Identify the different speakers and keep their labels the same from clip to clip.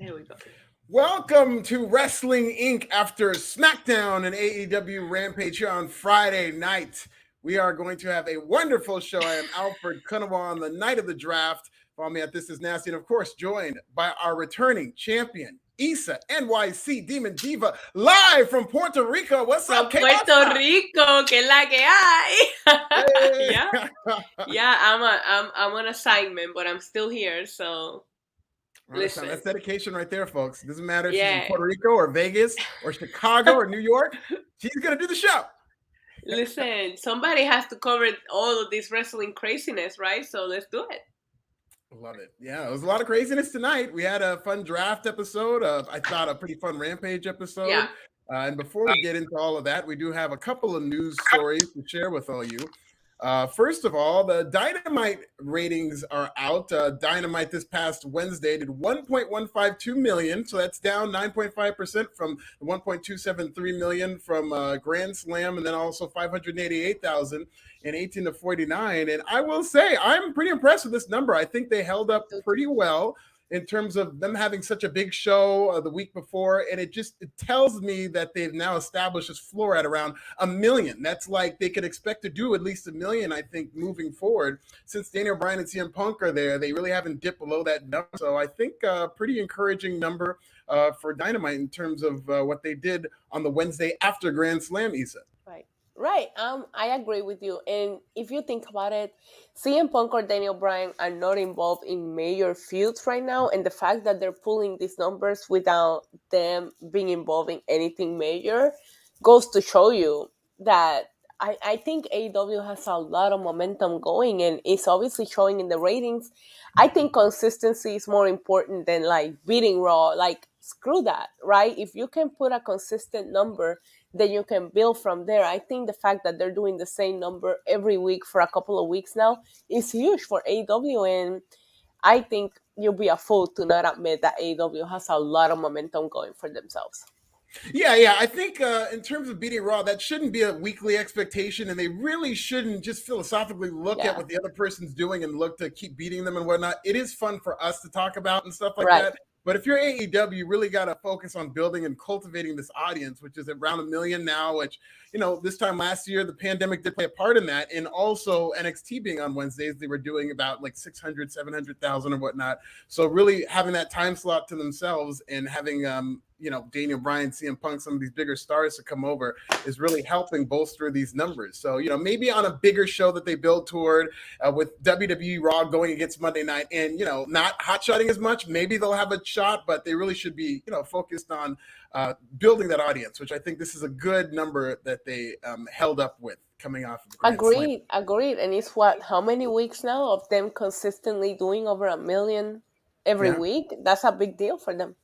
Speaker 1: There we go.
Speaker 2: Welcome to Wrestling Inc. after SmackDown and AEW Rampage here on Friday night. We are going to have a wonderful show. I am Alfred Konuwa on the night of the draft. Follow me at This Is Nasty, and of course, joined by our returning champion, Issa NYC Demon Diva, live from Puerto Rico. What's up,
Speaker 1: Puerto Rico, que es la que hay.
Speaker 2: Hey.
Speaker 1: Yeah. I'm on assignment, but I'm still here. So listen,
Speaker 2: that's dedication right there, folks. It doesn't matter if she's in Puerto Rico or Vegas or Chicago or New York. She's gonna do the show.
Speaker 1: Listen, somebody has to cover all of this wrestling craziness, right? So let's do it.
Speaker 2: Love it. Yeah, it was a lot of craziness tonight. We had a fun draft episode. I thought a pretty fun Rampage episode.
Speaker 1: Yeah.
Speaker 2: And before we get into all of that, we do have a couple of news stories to share with all you. First of all, the Dynamite ratings are out. Dynamite this past Wednesday did 1.152 million, so that's down 9.5% from the 1.273 million from Grand Slam, and then also 588,000 in 18 to 49. And I will say, I'm pretty impressed with this number. I think they held up pretty well in terms of them having such a big show the week before. And it tells me that they've now established this floor at around 1 million. That's like they could expect to do at least 1 million, I think, moving forward. Since Daniel Bryan and CM Punk are there, they really haven't dipped below that number. So I think a pretty encouraging number for Dynamite in terms of what they did on the Wednesday after Grand Slam, Issa.
Speaker 3: Right. I agree with you. And if you think about it, CM Punk or Daniel Bryan are not involved in major feuds right now. And the fact that they're pulling these numbers without them being involved in anything major goes to show you that I think AEW has a lot of momentum going, and it's obviously showing in the ratings. I think consistency is more important than like beating Raw. Like, screw that, right? If you can put a consistent number, then you can build from there. I think the fact that they're doing the same number every week for a couple of weeks now is huge for AEW, and I think you'll be a fool to not admit that AEW has a lot of momentum going for themselves.
Speaker 2: Yeah. I think in terms of beating Raw, that shouldn't be a weekly expectation, and they really shouldn't just philosophically look at what the other person's doing and look to keep beating them and whatnot. It is fun for us to talk about and stuff like that. But if you're AEW, you really got to focus on building and cultivating this audience, which is around 1 million now, which, this time last year, the pandemic did play a part in that. And also NXT being on Wednesdays, they were doing about like 600, 700,000 or whatnot. So really having that time slot to themselves and having, Daniel Bryan, CM Punk, some of these bigger stars to come over is really helping bolster these numbers. So, maybe on a bigger show that they build toward with WWE RAW going against Monday night and, not hot-shotting as much, maybe they'll have a shot, but they really should be, focused on building that audience, which I think this is a good number that they held up with coming off of the Grand Slam.
Speaker 3: Agreed. And it's how many weeks now of them consistently doing over 1 million every week? That's a big deal for them.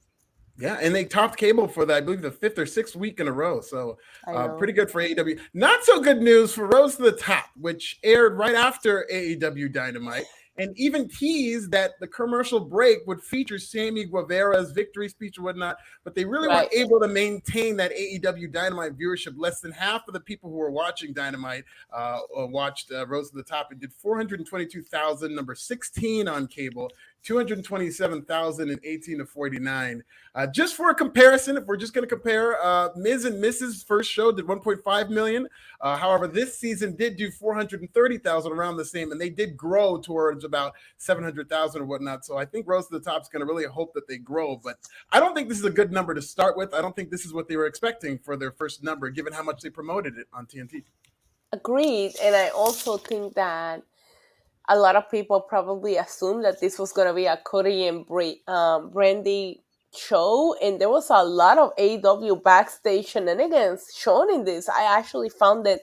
Speaker 2: Yeah, and they topped cable for that, I believe, the 5th or 6th week in a row. So pretty good for AEW. Not so good news for Rose to the Top, which aired right after AEW Dynamite, and even teased that the commercial break would feature Sammy Guevara's victory speech and whatnot, but they really weren't able to maintain that AEW Dynamite viewership. Less than half of the people who were watching Dynamite watched Rose to the Top. It did 422,000, number 16 on cable, 227,000 in 18 to 49. Just for a comparison, if we're just going to compare, Miz and Mrs. first show did 1.5 million. However, this season did do 430,000, around the same, and they did grow towards about 700,000 or whatnot. So I think Rose to the Top is going to really hope that they grow, but I don't think this is a good number to start with. I don't think this is what they were expecting for their first number, given how much they promoted it on TNT.
Speaker 3: Agreed, and I also think that a lot of people probably assumed that this was going to be a Cody and Brandy show, and there was a lot of AEW backstage shenanigans shown in this. I actually found it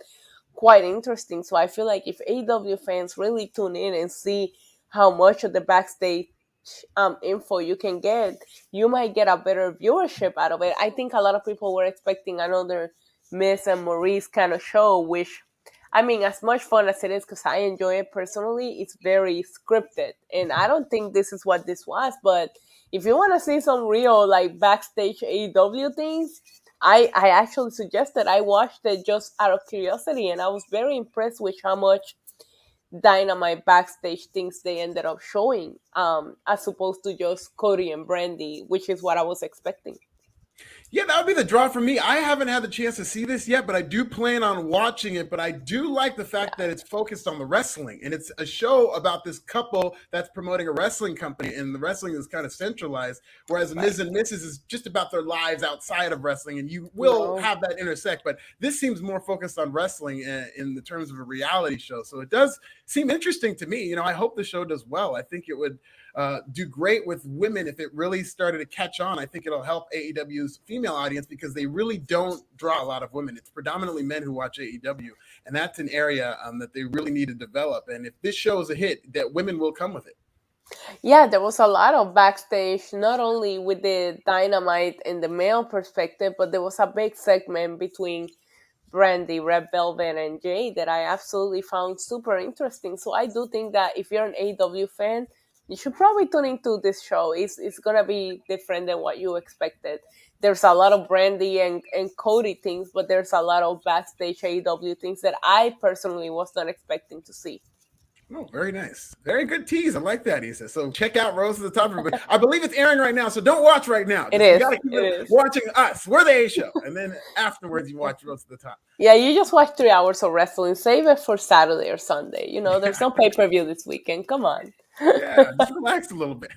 Speaker 3: quite interesting. So I feel like if AEW fans really tune in and see how much of the backstage info you can get, you might get a better viewership out of it. I think a lot of people were expecting another Miz and Maurice kind of show, which, I mean, as much fun as it is, because I enjoy it personally, it's very scripted. And I don't think this is what this was. But if you want to see some real, like, backstage AEW things, I actually suggested I watched it just out of curiosity. And I was very impressed with how much Dynamite backstage things they ended up showing, as opposed to just Cody and Brandy, which is what I was expecting.
Speaker 2: Yeah, that would be the draw for me. I haven't had the chance to see this yet, but I do plan on watching it. But I do like the fact that it's focused on the wrestling, and it's a show about this couple that's promoting a wrestling company, and the wrestling is kind of centralized, whereas Ms. and Mrs. is just about their lives outside of wrestling, and you will have that intersect. But this seems more focused on wrestling in the terms of a reality show, so it does seem interesting to me. I hope the show does well. I think it would do great with women if it really started to catch on. I think it'll help AEW's female audience because they really don't draw a lot of women. It's predominantly men who watch AEW, and that's an area that they really need to develop. And if this show is a hit, that women will come with it.
Speaker 3: Yeah, there was a lot of backstage, not only with the Dynamite and the male perspective, but there was a big segment between Brandy, Red Velvet, and Jay that I absolutely found super interesting. So I do think that if you're an AEW fan, you should probably tune into this show. It's going to be different than what you expected. There's a lot of Brandy and Cody things, but there's a lot of backstage AEW things that I personally was not expecting to see.
Speaker 2: Oh, very nice. Very good tease. I like that, Issa. So check out Rose to the Top. I believe it's airing right now, so don't watch right now.
Speaker 3: It is.
Speaker 2: You gotta keep watching us. We're the A show. And then afterwards, you watch Rose to the Top.
Speaker 3: Yeah, you just watch 3 hours of wrestling. Save it for Saturday or Sunday. There's no pay-per-view this weekend. Come on.
Speaker 2: Yeah, just relax a little bit.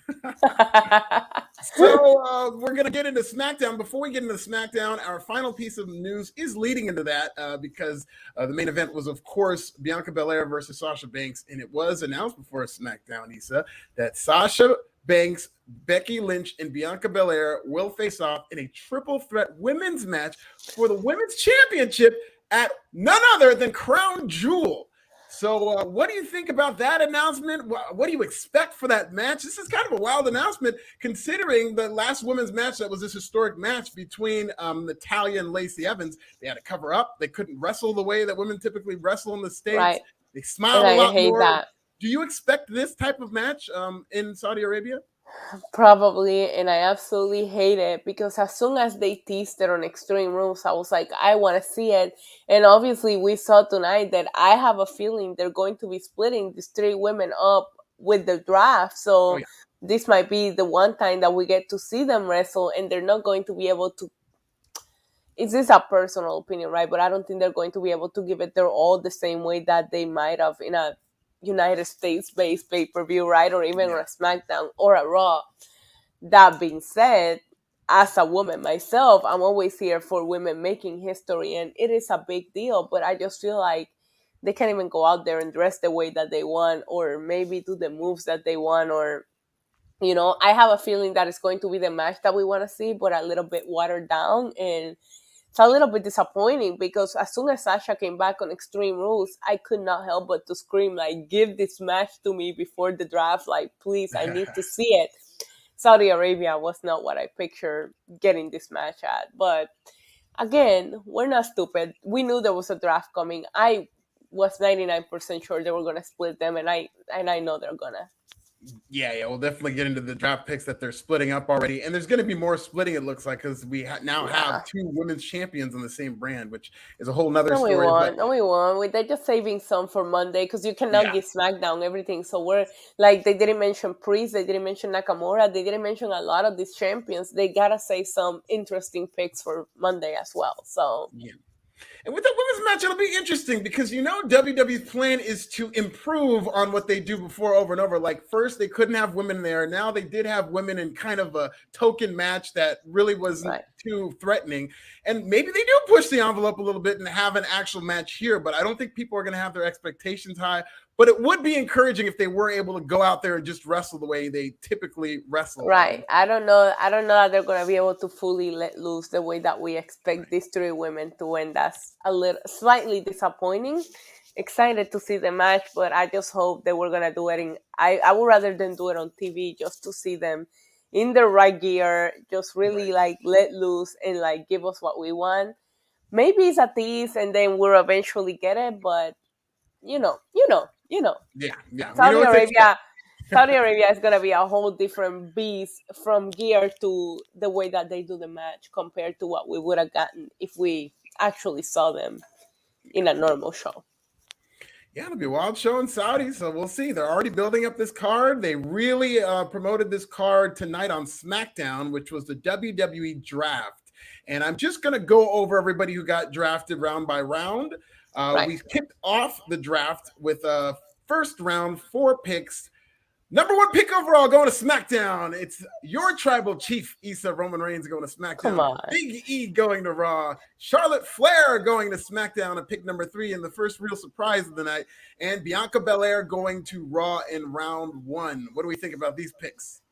Speaker 2: So we're going to get into SmackDown. Before we get into SmackDown, our final piece of news is leading into that because the main event was, of course, Bianca Belair versus Sasha Banks. And it was announced before SmackDown, Issa, that Sasha Banks, Becky Lynch, and Bianca Belair will face off in a triple threat women's match for the women's championship at none other than Crown Jewel. So what do you think about that announcement? What do you expect for that match? This is kind of a wild announcement considering the last women's match that was this historic match between Natalya and Lacey Evans. They had to cover up. They couldn't wrestle the way that women typically wrestle in the States. Right. They smile a lot more. That. Do you expect this type of match in Saudi Arabia?
Speaker 3: Probably, and I absolutely hate it because as soon as they teased it on Extreme Rules, I was like, I want to see it. And obviously, we saw tonight that I have a feeling they're going to be splitting these 3 women up with the draft. So this might be the one time that we get to see them wrestle, and they're not going to be able to. It's just a personal opinion, right? But I don't think they're going to be able to give it their all the same way that they might have in a United States-based pay-per-view, right? Or even on a SmackDown or a Raw. That being said, as a woman myself, I'm always here for women making history, and it is a big deal, but I just feel like they can't even go out there and dress the way that they want, or maybe do the moves that they want, or, I have a feeling that it's going to be the match that we want to see, but a little bit watered down, and it's a little bit disappointing because as soon as Sasha came back on Extreme Rules, I could not help but to scream, like, give this match to me before the draft. Like, please, I need to see it. Saudi Arabia was not what I pictured getting this match at. But again, we're not stupid. We knew there was a draft coming. I was 99% sure they were going to split them, and I know they're going to.
Speaker 2: Yeah, we'll definitely get into the draft picks that they're splitting up already. And there's going to be more splitting, it looks like, because we now have 2 women's champions on the same brand, which is a whole nother story.
Speaker 3: No, we won. They're just saving some for Monday because you cannot give SmackDown everything. So we're like, they didn't mention Priest, they didn't mention Nakamura, they didn't mention a lot of these champions. They got to save some interesting picks for Monday as well. So,
Speaker 2: yeah. And with the women's match, it'll be interesting because, WWE's plan is to improve on what they do before over and over. Like, first, they couldn't have women there. Now they did have women in kind of a token match that really wasn't too threatening. And maybe they do push the envelope a little bit and have an actual match here, but I don't think people are going to have their expectations high. But it would be encouraging if they were able to go out there and just wrestle the way they typically wrestle.
Speaker 3: Right. I don't know that they're going to be able to fully let loose the way that we expect these 3 women to win. That's a little slightly disappointing. Excited to see the match, but I just hope they were going to do it I would rather than do it on TV just to see them in the right gear, just really like let loose and like give us what we want. Maybe it's a tease and then we'll eventually get it, but you know.
Speaker 2: Yeah.
Speaker 3: Saudi Arabia is gonna be a whole different beast from gear to the way that they do the match compared to what we would have gotten if we actually saw them in a normal show.
Speaker 2: Yeah, it'll be a wild show in Saudi, so we'll see. They're already building up this card. They really promoted this card tonight on SmackDown, which was the WWE Draft. And I'm just going to go over everybody who got drafted round by round.
Speaker 3: Right.
Speaker 2: We kicked off the draft with a first round, 4 picks. Number 1 pick overall going to SmackDown. It's your tribal chief, Issa Roman Reigns, going to SmackDown.
Speaker 3: Come on.
Speaker 2: Big E going to Raw. Charlotte Flair going to SmackDown at pick number 3 and the first real surprise of the night. And Bianca Belair going to Raw in round 1. What do we think about these picks?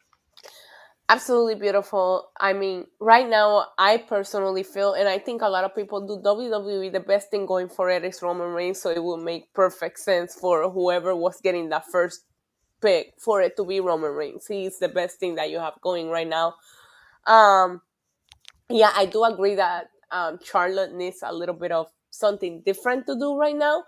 Speaker 3: Absolutely beautiful. I mean, right now, I personally feel, and I think a lot of people do, WWE, the best thing going for it is Roman Reigns, so it will make perfect sense for whoever was getting that first pick for it to be Roman Reigns. He's the best thing that you have going right now. Yeah, I do agree that Charlotte needs a little bit of something different to do right now.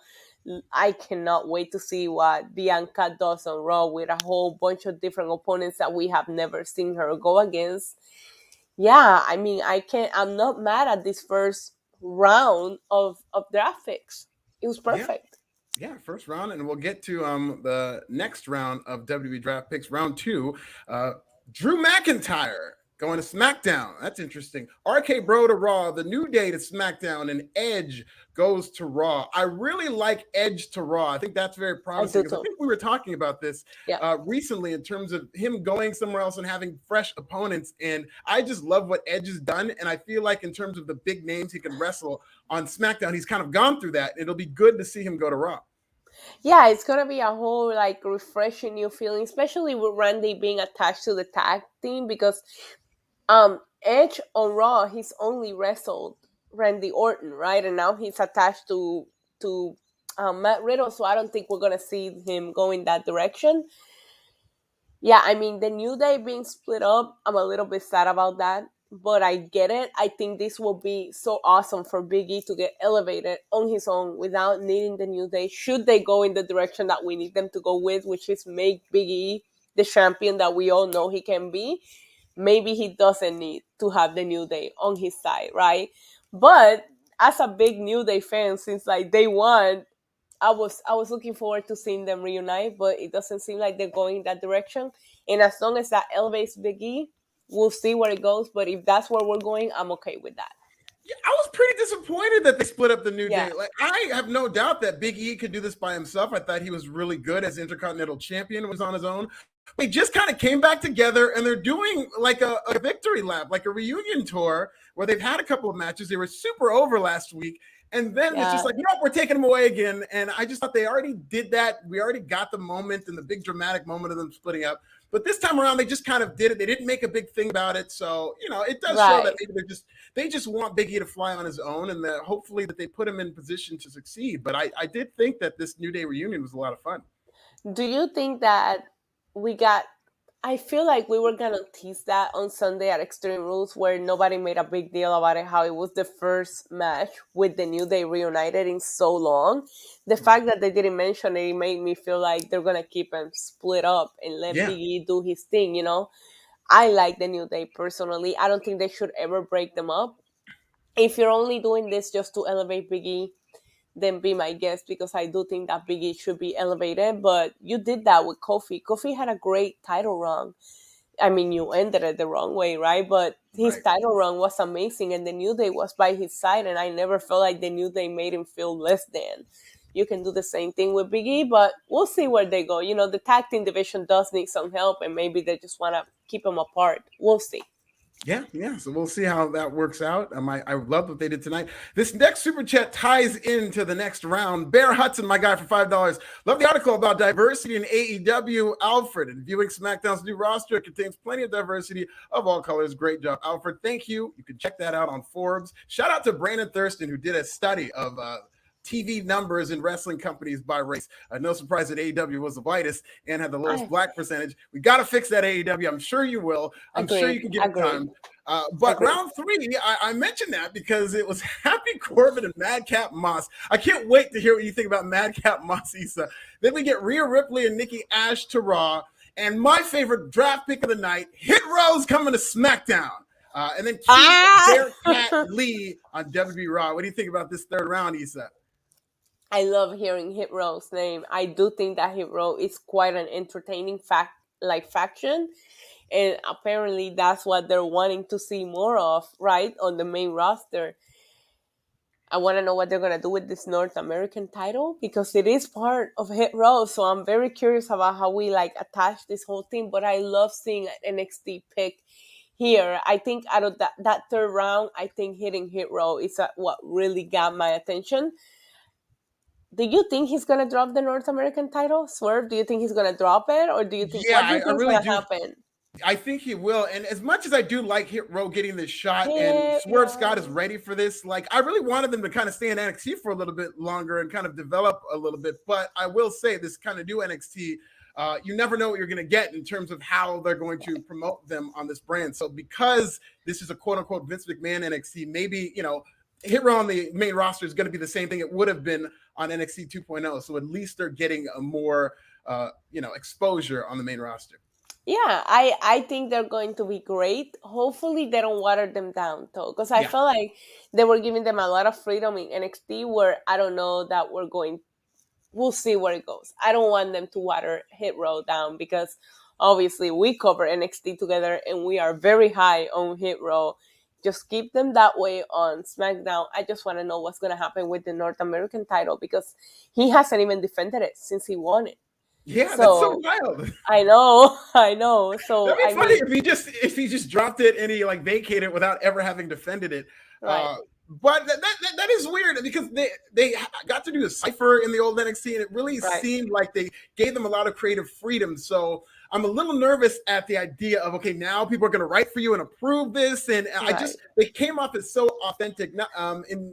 Speaker 3: I cannot wait to see what Bianca does on Raw with a whole bunch of different opponents that we have never seen her go against. Yeah, I mean, I'm not mad at this first round of draft picks. It was perfect.
Speaker 2: Yeah, first round, and we'll get to the next round of WWE draft picks, round 2. Drew McIntyre going to SmackDown. That's interesting. RK Bro to Raw, the New Day to SmackDown, and Edge goes to Raw. I really like Edge to Raw. I think that's very promising. I think we were talking about this recently in terms of him going somewhere else and having fresh opponents. And I just love what Edge has done. And I feel like in terms of the big names he can wrestle on SmackDown, he's kind of gone through that. It'll be good to see him go to Raw.
Speaker 3: Yeah, it's gonna be a whole like refreshing new feeling, especially with Randy being attached to the tag team, because Edge on Raw, he's only wrestled Randy Orton, right? And now he's attached to Matt Riddle, so I don't think we're gonna see him go in that direction. Yeah, I mean, the New Day being split up, I'm a little bit sad about that, but I get it. I think this will be so awesome for Big E to get elevated on his own without needing the New Day, should they go in the direction that we need them to go with, which is make Big E the champion that we all know he can be. Maybe he doesn't need to have the New Day on his side, right? But as a big New Day fan since like day one, I was looking forward to seeing them reunite, but it doesn't seem like they're going that direction. And as long as that elevates Big E, we'll see where it goes. But if that's where we're going, I'm okay with that.
Speaker 2: Yeah, I was pretty disappointed that they split up the New Day. Like, I have no doubt that Big E could do this by himself. I thought he was really good as Intercontinental Champion, was on his own. They just kind of came back together, and they're doing like a victory lap, like a reunion tour where they've had a couple of matches. They were super over last week. And then it's just like, nope, we're taking them away again. And I just thought they already did that. We already got the moment and the big dramatic moment of them splitting up. But this time around, they just kind of did it. They didn't make a big thing about it. So, you know, it does show that maybe they just want Big E to fly on his own, and that hopefully that they put him in position to succeed. But I did think that this New Day reunion was a lot of fun.
Speaker 3: Do you think that I feel like we were going to tease that on Sunday at Extreme Rules, where nobody made a big deal about it, how it was the first match with the New Day reunited in so long. The fact that they didn't mention it made me feel like they're going to keep them split up and let Big E do his thing, you know? I like the New Day personally. I don't think they should ever break them up. If you're only doing this just to elevate Big E, then be my guest, because I do think that Big E should be elevated. But you did that with Kofi. Kofi had a great title run. I mean, you ended it the wrong way, right? But his title run was amazing, and the New Day was by his side, and I never felt like the New Day made him feel less than. You can do the same thing with Big E, but we'll see where they go. You know, the tag team division does need some help, and maybe they just want to keep them apart. We'll see.
Speaker 2: Yeah. So we'll see how that works out. I love what they did tonight. This next super chat ties into the next round. Bear Hudson, my guy, for $5. Love the article about diversity in AEW. Alfred, and viewing SmackDown's new roster contains plenty of diversity of all colors. Great job, Alfred. Thank you. You can check that out on Forbes. Shout out to Brandon Thurston, who did a study of TV numbers in wrestling companies by race. No surprise that AEW was the whitest and had the lowest black percentage. We got to fix that, AEW. I'm sure you will. I'm sure you can get time. But round 3, I mentioned that because it was Happy Corbin and Madcap Moss. I can't wait to hear what you think about Madcap Moss, Issa. Then we get Rhea Ripley and Nikki Ash to Raw. And my favorite draft pick of the night, Hit Row's coming to SmackDown. And then Bearcat Lee on WWE RAW. What do you think about this third round, Issa?
Speaker 3: I love hearing Hit Row's name. I do think that Hit Row is quite an entertaining faction, and apparently that's what they're wanting to see more of, right, on the main roster. I want to know what they're going to do with this North American title because it is part of Hit Row. So I'm very curious about how we like attach this whole thing. But I love seeing an NXT pick here. I think out of that third round, I think hitting Hit Row is what really got my attention. Do you think he's going to drop the North American title? Swerve, do you think he's going to drop it? Or do you think,
Speaker 2: Yeah,
Speaker 3: what do you
Speaker 2: I
Speaker 3: think is
Speaker 2: really
Speaker 3: going to
Speaker 2: do.
Speaker 3: happen?
Speaker 2: I think he will. And as much as I do like Hit Row getting this shot and
Speaker 3: Hit
Speaker 2: Swerve Scott
Speaker 3: Row.
Speaker 2: is ready for this, like I really wanted them to kind of stay in NXT for a little bit longer and kind of develop a little bit. But I will say this kind of new NXT, you never know what you're going to get in terms of how they're going to promote them on this brand. So because this is a quote unquote Vince McMahon NXT, maybe, Hit Row on the main roster is going to be the same thing it would have been on NXT 2.0. So at least they're getting a more, exposure on the main roster.
Speaker 3: Yeah, I think they're going to be great. Hopefully, they don't water them down, though, because I felt like they were giving them a lot of freedom in NXT. Where I don't know that we'll see where it goes. I don't want them to water Hit Row down because obviously we cover NXT together and we are very high on Hit Row. Just keep them that way on SmackDown. I just want to know what's going to happen with the North American title because he hasn't even defended it since he won it.
Speaker 2: Yeah, that's so wild.
Speaker 3: I know. So
Speaker 2: that'd be funny if he just dropped it and he like vacated it without ever having defended it.
Speaker 3: Right.
Speaker 2: But that is weird because they got to do a cipher in the old NXT and it really seemed like they gave them a lot of creative freedom. So I'm a little nervous at the idea of, okay, now people are going to write for you and approve this. And they came off as so authentic,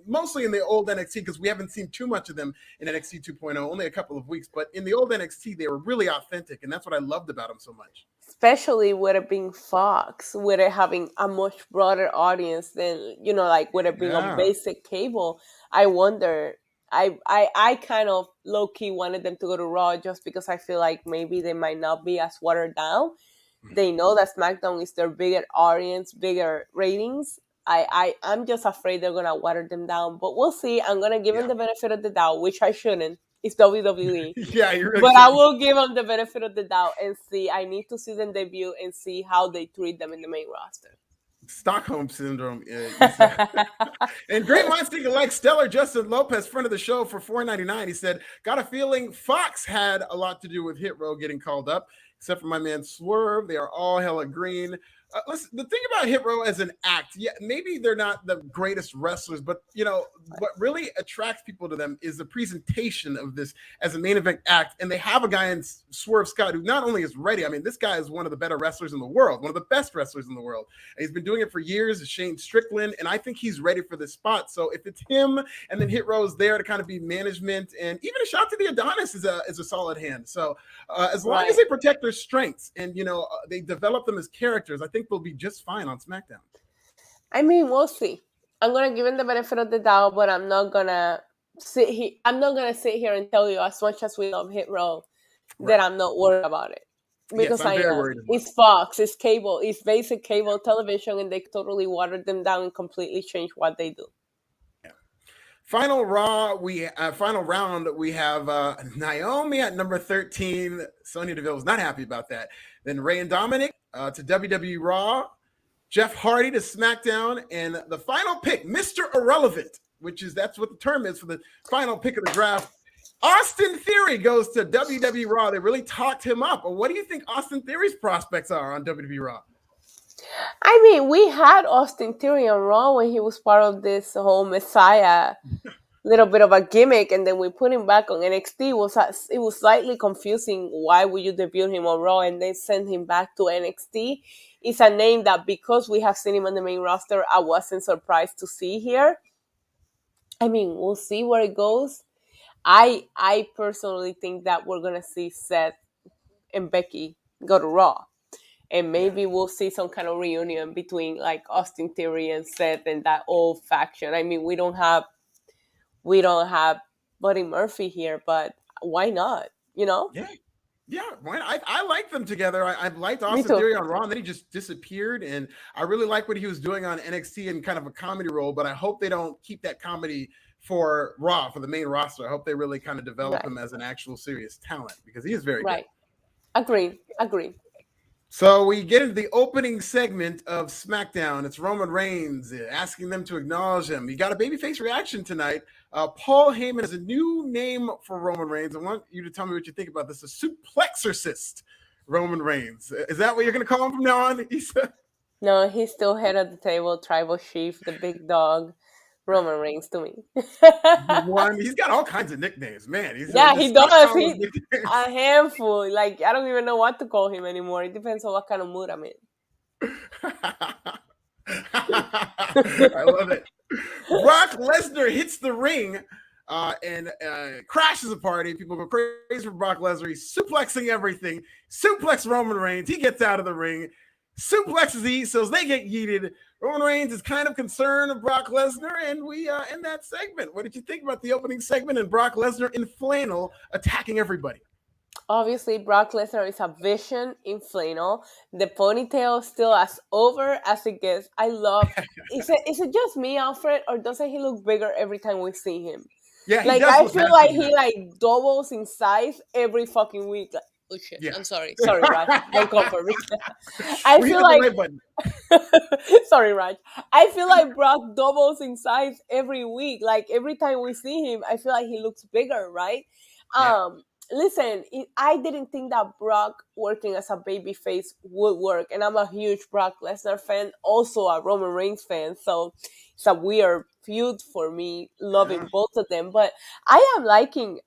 Speaker 2: mostly in the old NXT, because we haven't seen too much of them in NXT 2.0, only a couple of weeks. But in the old NXT, they were really authentic. And that's what I loved about them so much.
Speaker 3: Especially with it being Fox, with it having a much broader audience than, like with it being on basic cable. I wonder, I kind of low-key wanted them to go to Raw just because I feel like maybe they might not be as watered down. They know that SmackDown is their bigger audience, bigger ratings. I'm just afraid they're going to water them down. But we'll see. I'm going to give them the benefit of the doubt, which I shouldn't. It's WWE. But I will give them the benefit of the doubt and see. I need to see them debut and see how they treat them in the main roster.
Speaker 2: Stockholm syndrome. And great minds think alike. Stellar Justin Lopez, friend of the show, for $4.99. He said, "Got a feeling Fox had a lot to do with Hit Row getting called up, except for my man Swerve. They are all hella green." Listen, the thing about Hit Row as an act, maybe they're not the greatest wrestlers, but what really attracts people to them is the presentation of this as a main event act. And they have a guy in Swerve Scott who not only is ready, I mean, this guy is one of the better wrestlers in the world, one of the best wrestlers in the world. And he's been doing it for years, Shane Strickland, and I think he's ready for this spot. So if it's him and then Hit Row is there to kind of be management, and even a shot to the Adonis is a solid hand. So as long as they protect their strengths and they develop them as characters, I think they'll be just fine on SmackDown.
Speaker 3: I mean, we'll see. I'm gonna give him the benefit of the doubt, but I'm not gonna sit here and tell you, as much as we love Hit Row, that I'm not worried about it. Because I am. It's Fox, it's cable, it's basic cable television, and they totally watered them down and completely changed what they do.
Speaker 2: Final round, we have Naomi at number 13. Sonya Deville was not happy about that. Then Rey and Dominic to WWE RAW. Jeff Hardy to SmackDown. And the final pick, Mr. Irrelevant, that's what the term is for the final pick of the draft. Austin Theory goes to WWE RAW. They really talked him up. What do you think Austin Theory's prospects are on WWE RAW?
Speaker 3: I mean, we had Austin Theory on Raw when he was part of this whole Messiah little bit of a gimmick, and then we put him back on NXT. It was slightly confusing. Why would you debut him on Raw and then send him back to NXT? It's a name that, because we have seen him on the main roster, I wasn't surprised to see here. I mean, we'll see where it goes. I personally think that we're going to see Seth and Becky go to Raw. And maybe we'll see some kind of reunion between like Austin Theory and Seth and that old faction. I mean, we don't have Buddy Murphy here, but why not?
Speaker 2: Yeah, I like them together. I liked Austin Theory on Raw, and then he just disappeared. And I really like what he was doing on NXT in kind of a comedy role, but I hope they don't keep that comedy for Raw, for the main roster. I hope they really kind of develop him as an actual serious talent because he is very good.
Speaker 3: Agreed.
Speaker 2: So we get into the opening segment of SmackDown. It's Roman Reigns asking them to acknowledge him. You got a babyface reaction tonight. Paul Heyman has a new name for Roman Reigns. I want you to tell me what you think about this. A suplexorcist Roman Reigns. Is that what you're going to call him from now on, Issa?
Speaker 3: No, he's still head of the table, tribal chief, the big dog. Roman Reigns to me.
Speaker 2: He's got all kinds of nicknames, man.
Speaker 3: He does. He's a handful. Like, I don't even know what to call him anymore. It depends on what kind of mood I'm in.
Speaker 2: I love it. Brock Lesnar hits the ring and crashes a party. People go crazy for Brock Lesnar. He's suplexing everything. Suplex Roman Reigns. He gets out of the ring. Suplexes the Usos. They get yeeted. Roman Reigns is kind of concerned of Brock Lesnar, and we end that segment. What did you think about the opening segment and Brock Lesnar in flannel attacking everybody?
Speaker 3: Obviously, Brock Lesnar is a vision in flannel. The ponytail still as over as it gets. I love. Is it just me, Alfred, or doesn't he look bigger every time we see him?
Speaker 2: Yeah,
Speaker 3: like I feel like he like doubles in size every fucking week. Like, oh shit! Yeah. I'm sorry, Raj. Don't come for me. I feel like. Sorry, Raj. I feel like Brock doubles in size every week. Like every time we see him, I feel like he looks bigger, right? Yeah. Listen, I didn't think that Brock working as a babyface would work, and I'm a huge Brock Lesnar fan, also a Roman Reigns fan, so it's a weird feud for me, loving both of them. But I am liking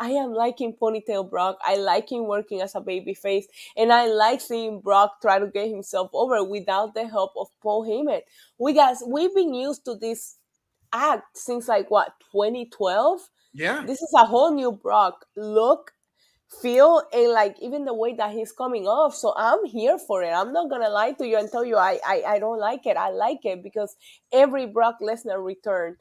Speaker 3: Ponytail Brock. I like him working as a babyface, and I like seeing Brock try to get himself over without the help of Paul Heyman. We've been used to this act since 2012.
Speaker 2: Yeah,
Speaker 3: this is a whole new Brock look, feel, and even the way that he's coming off. So I'm here for it. I'm not gonna lie to you and tell you I don't like it. I like it because every Brock Lesnar return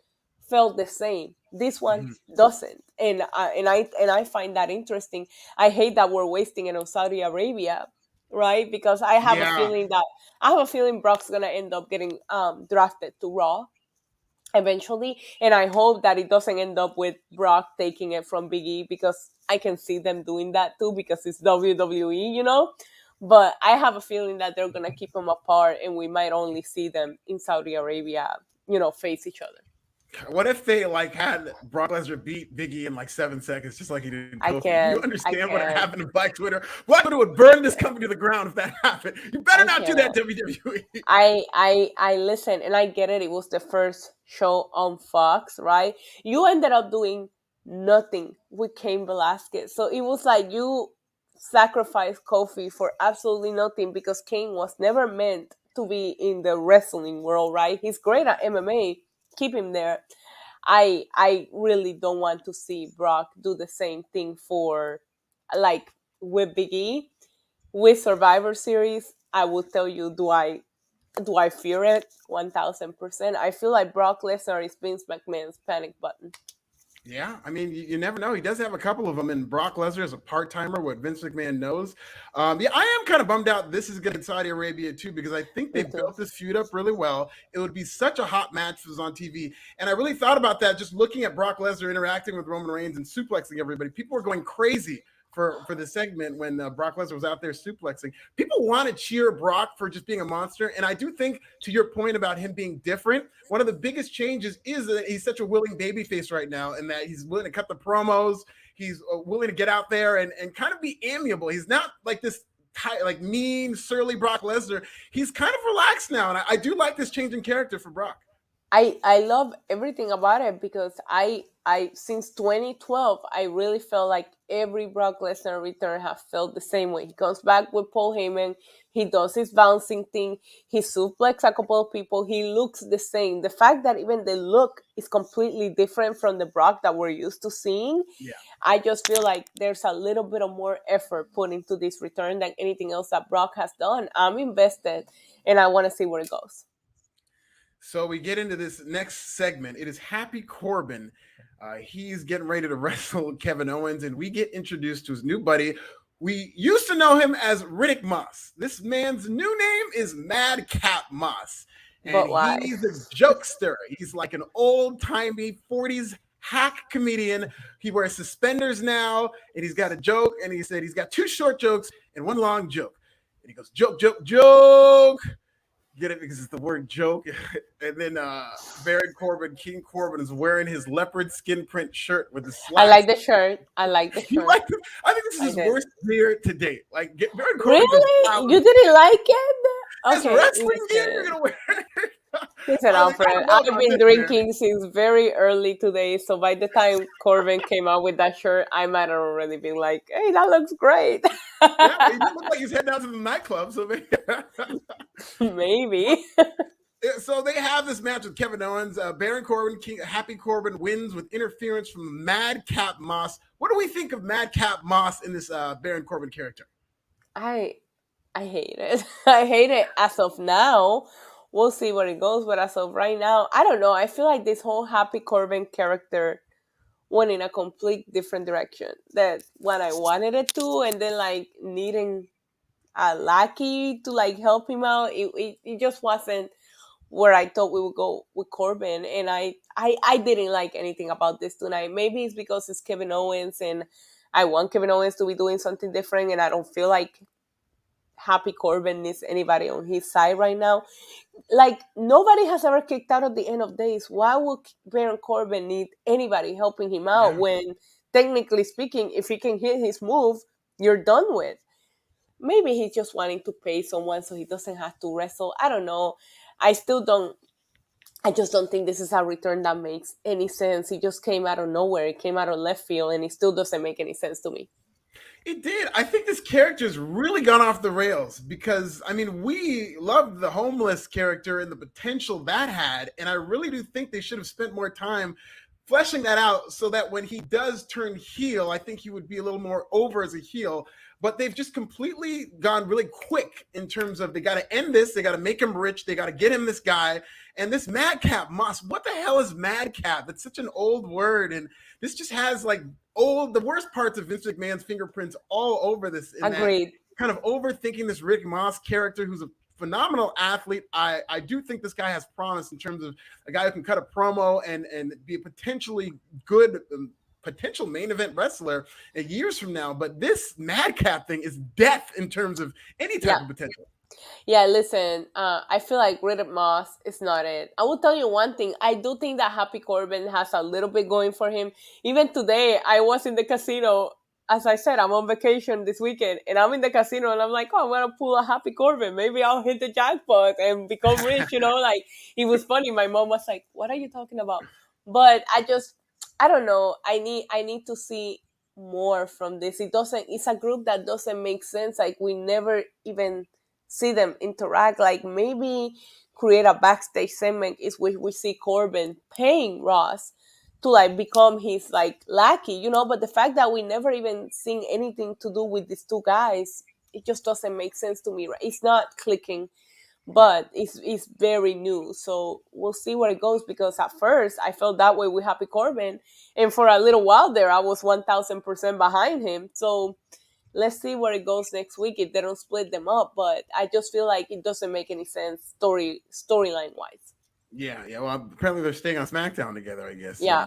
Speaker 3: felt the same. This one doesn't, and I find that interesting. I hate that we're wasting it on Saudi Arabia, right? Because I have a feeling Brock's gonna end up getting drafted to Raw eventually, and I hope that it doesn't end up with Brock taking it from Big E, because I can see them doing that too, because it's WWE, you know. But I have a feeling that they're gonna keep them apart, and we might only see them in Saudi Arabia, face each other.
Speaker 2: What if they had Brock Lesnar beat Big E in 7 seconds, just like he did in Kofi? You understand what happened to Black Twitter? Black Twitter would burn this company to the ground if that happened. You better not do that, WWE.
Speaker 3: I listen, and I get it. It was the first show on Fox, right? You ended up doing nothing with Cain Velasquez, so it was like you sacrificed Kofi for absolutely nothing, because Cain was never meant to be in the wrestling world, right? He's great at MMA. Keep him there. I really don't want to see Brock do the same thing for with Big E. With Survivor Series, I will tell you, do I fear it? 1000%. I feel like Brock Lesnar is Vince McMahon's panic button.
Speaker 2: Yeah, I mean, you never know. He does have a couple of them, and Brock Lesnar is a part-timer, what Vince McMahon knows. I am kind of bummed out this is going to Saudi Arabia too, because I think they built this feud up really well. It would be such a hot match if it was on TV. And I really thought about that just looking at Brock Lesnar interacting with Roman Reigns and suplexing everybody. People were going crazy for the segment when Brock Lesnar was out there suplexing. People want to cheer Brock for just being a monster. And I do think, to your point about him being different, one of the biggest changes is that he's such a willing babyface right now, and that he's willing to cut the promos. He's willing to get out there and kind of be amiable. He's not like this mean, surly Brock Lesnar. He's kind of relaxed now. And I do like this change in character for Brock.
Speaker 3: I love everything about it, because I since 2012, I really felt like every Brock Lesnar return have felt the same way. He comes back with Paul Heyman, he does his bouncing thing, he suplexes a couple of people, he looks the same. The fact that even the look is completely different from the Brock that we're used to seeing, I just feel like there's a little bit of more effort put into this return than anything else that Brock has done. I'm invested, and I want to see where it goes.
Speaker 2: So we get into this next segment. It is Happy Corbin. He's getting ready to wrestle Kevin Owens, and we get introduced to his new buddy. We used to know him as Riddick Moss. This man's new name is Madcap Moss. And
Speaker 3: But why?
Speaker 2: he's a jokester. He's like an old-timey 40s hack comedian. He wears suspenders now, and he's got a joke, and he said he's got 2 short jokes and 1 long joke. And he goes, joke, joke, joke. Get it? Because it's the word joke. And then Baron Corbin, King Corbin, is wearing his leopard skin print shirt with the slacks.
Speaker 3: I like the shirt. I like the shirt.
Speaker 2: You like this? I think this is his worst year to date. Like, Baron Corbin
Speaker 3: really? You didn't like it?
Speaker 2: As wrestling gear, you're gonna wear.
Speaker 3: Listen, Alfred, I've been drinking since very early today, so by the time Corbin came out with that shirt, I might have already been like, "Hey, that looks great."
Speaker 2: Yeah, he looked like he's heading out to the nightclub, so
Speaker 3: maybe.
Speaker 2: So they have this match with Kevin Owens. Baron Corbin, Happy Corbin wins with interference from Madcap Moss. What do we think of Madcap Moss in this Baron Corbin character?
Speaker 3: I hate it. I hate it as of now. We'll see where it goes, but as of right now, I don't know. I feel like this whole Happy Corbin character went in a complete different direction than what I wanted it to, and then like needing a lackey to like help him out. It just wasn't where I thought we would go with Corbin, and I didn't like anything about this tonight. Maybe it's because it's Kevin Owens, and I want Kevin Owens to be doing something different, and I don't feel like Happy Corbin needs anybody on his side right now. Like, nobody has ever kicked out at the end of days. Why would Baron Corbin need anybody helping him out when, technically speaking, if he can hit his move, you're done with? Maybe he's just wanting to pay someone so he doesn't have to wrestle. I don't know. I just don't think this is a return that makes any sense. He just came out of nowhere. It came out of left field, and it still doesn't make any sense to me.
Speaker 2: It did. I think this character's really gone off the rails because, I mean, we loved the homeless character and the potential that had, and I really do think they should have spent more time fleshing that out so that when he does turn heel, I think he would be a little more over as a heel. But they've just completely gone really quick in terms of they got to end this, they got to make him rich, they got to get him this guy. And this Madcap Moss, what the hell is Madcap? It's such an old word, and this just has like the worst parts of Vince McMahon's fingerprints all over this.
Speaker 3: Agreed.
Speaker 2: Kind of overthinking this Rick Moss character who's a phenomenal athlete. I do think this guy has promise in terms of a guy who can cut a promo and be a potentially good potential main event wrestler years from now. But this Madcap thing is death in terms of any type of potential.
Speaker 3: Yeah, listen, I feel like Rick Moss is not it. I will tell you one thing. I do think that Happy Corbin has a little bit going for him. Even today, I was in the casino. As I said, I'm on vacation this weekend, and I'm in the casino, and I'm like, oh, I'm going to pull a Happy Corbin. Maybe I'll hit the jackpot and become rich, Like, it was funny. My mom was like, what are you talking about? But I don't know. I need to see more from this. It's a group that doesn't make sense. Like, we never even see them interact. Like, maybe create a backstage segment is which we see Corbin paying Ross to like become his like lackey, but the fact that we never even seen anything to do with these two guys, it just doesn't make sense to me. Right? It's not clicking, but it's very new. So we'll see where it goes, because at first I felt that way with Happy Corbin, and for a little while there I was 1000% behind him. So let's see where it goes next week if they don't split them up. But I just feel like it doesn't make any sense storyline wise.
Speaker 2: Yeah. Well, apparently they're staying on SmackDown together, I guess.
Speaker 3: Yeah.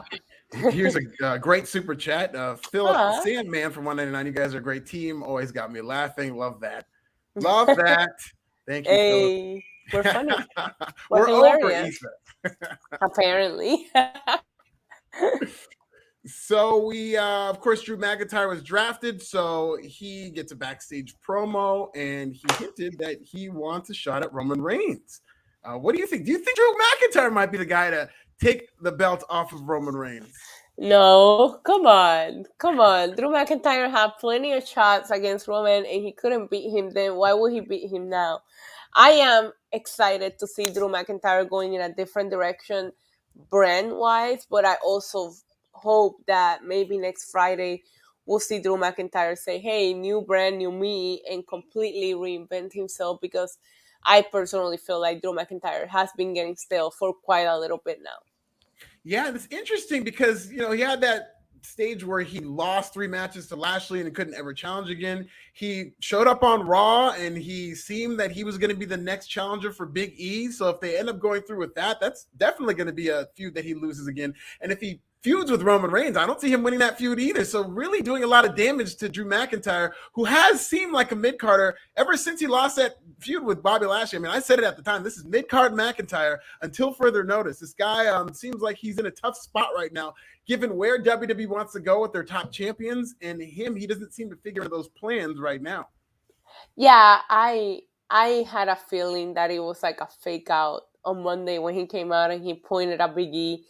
Speaker 2: Here's a great super chat. Philip Sandman from 199. You guys are a great team. Always got me laughing. Love that. Love that. Thank you,
Speaker 3: hey, Philip. We're funny.
Speaker 2: We're hilarious.
Speaker 3: Over, Apparently.
Speaker 2: So we, of course, Drew McIntyre was drafted, so he gets a backstage promo, and he hinted that he wants a shot at Roman Reigns. What do you think? Do you think Drew McIntyre might be the guy to take the belt off of Roman Reigns?
Speaker 3: No, come on. Drew McIntyre had plenty of shots against Roman, and he couldn't beat him then. Why would he beat him now? I am excited to see Drew McIntyre going in a different direction brand-wise, but I also hope that maybe next Friday we'll see Drew McIntyre say, hey, new brand, new me, and completely reinvent himself, because I personally feel like Drew McIntyre has been getting stale for quite a little bit now.
Speaker 2: Yeah, it's interesting because, he had that stage where he lost 3 matches to Lashley and couldn't ever challenge again. He showed up on Raw and he seemed that he was going to be the next challenger for Big E. So if they end up going through with that, that's definitely going to be a feud that he loses again. And if he feuds with Roman Reigns, I don't see him winning that feud either. So really doing a lot of damage to Drew McIntyre, who has seemed like a mid-carder ever since he lost that feud with Bobby Lashley. I mean, I said it at the time, this is mid-card McIntyre until further notice. This guy seems like he's in a tough spot right now, given where WWE wants to go with their top champions, and he doesn't seem to figure out those plans right now.
Speaker 3: Yeah, I had a feeling that it was like a fake out on Monday when he came out and he pointed at Big E.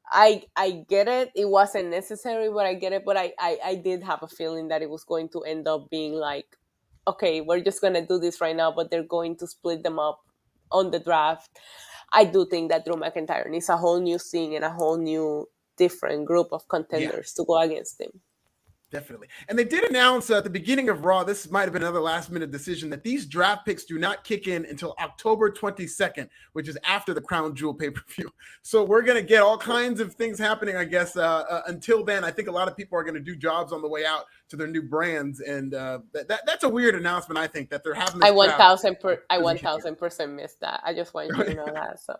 Speaker 3: I get it. It wasn't necessary, but I get it. But I did have a feeling that it was going to end up being like, okay, we're just going to do this right now, but they're going to split them up on the draft. I do think that Drew McIntyre needs a whole new scene and a whole new different group of contenders to go against him.
Speaker 2: Definitely. And they did announce at the beginning of Raw, this might have been another last-minute decision, that these draft picks do not kick in until October 22nd, which is after the Crown Jewel pay-per-view. So we're going to get all kinds of things happening, I guess, until then. I think a lot of people are going to do jobs on the way out to their new brands. And that's a weird announcement, I think, that they're having this
Speaker 3: I 1,000% missed that. I just want you to know that. So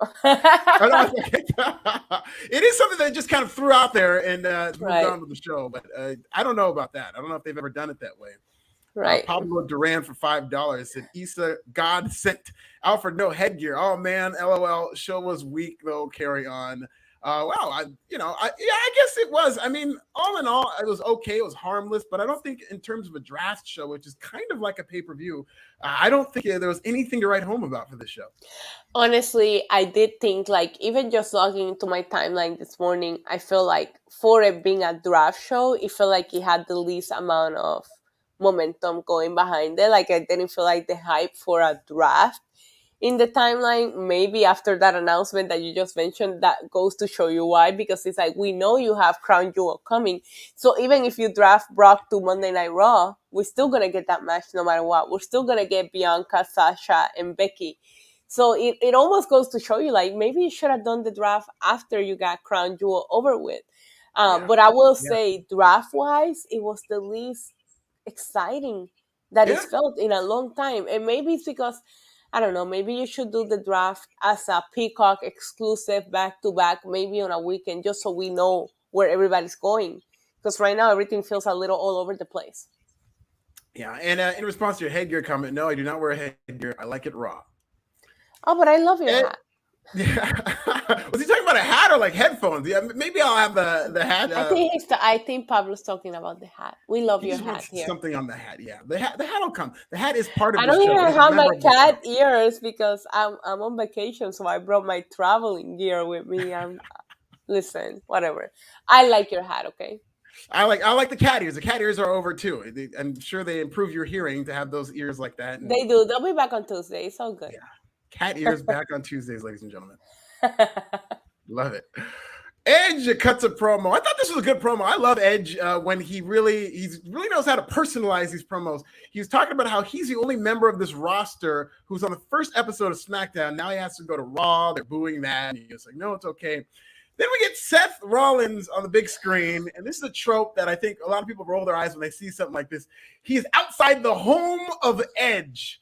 Speaker 2: it is something that just kind of threw out there and moved on with the show. But I don't know about that. I don't know if they've ever done it that way.
Speaker 3: Right.
Speaker 2: Pablo Duran for $5 said, Issa, God sent Alfred no headgear. Oh man, LOL. Show was weak though. Carry on. I guess it was. I mean, all in all, it was okay. It was harmless, but I don't think in terms of a draft show, which is kind of like a pay-per-view, I don't think there was anything to write home about for this show.
Speaker 3: Honestly, I did think, like, even just logging into my timeline this morning, I feel like for it being a draft show, it felt like it had the least amount of momentum going behind it. Like, I didn't feel like the hype for a draft in the timeline. Maybe after that announcement that you just mentioned, that goes to show you why, because it's like, we know you have Crown Jewel coming. So even if you draft Brock to Monday Night Raw, we're still going to get that match no matter what. We're still going to get Bianca, Sasha, and Becky. So it almost goes to show you, like, maybe you should have done the draft after you got Crown Jewel over with. But I will say, draft-wise, it was the least exciting that it's felt in a long time. And maybe it's because, I don't know, maybe you should do the draft as a Peacock exclusive back-to-back, maybe on a weekend, just so we know where everybody's going. Because right now, everything feels a little all over the place.
Speaker 2: Yeah, and in response to your headgear comment, no, I do not wear a headgear. I like it raw.
Speaker 3: Oh, but I love your hat.
Speaker 2: Yeah. Was he talking about a hat or like headphones? Yeah, maybe I'll have the hat.
Speaker 3: I think Pablo's talking about the hat. We love your hat here.
Speaker 2: Something on the hat, yeah. The hat will come. The hat is part of the show.
Speaker 3: I don't even have my cat ears because I'm on vacation, so I brought my traveling gear with me. Listen, whatever. I like your hat, okay?
Speaker 2: I like the cat ears. The cat ears are over too. I'm sure they improve your hearing to have those ears like that.
Speaker 3: They do. They'll be back on Tuesday. It's all good.
Speaker 2: Yeah. Cat ears back on Tuesdays, ladies and gentlemen. Love it. Edge cuts a promo. I thought this was a good promo. I love Edge when he really knows how to personalize these promos. He was talking about how he's the only member of this roster who's on the first episode of SmackDown. Now he has to go to Raw. They're booing that. And he's like, no, it's okay. Then we get Seth Rollins on the big screen, and this is a trope that I think a lot of people roll their eyes when they see something like this. He is outside the home of Edge.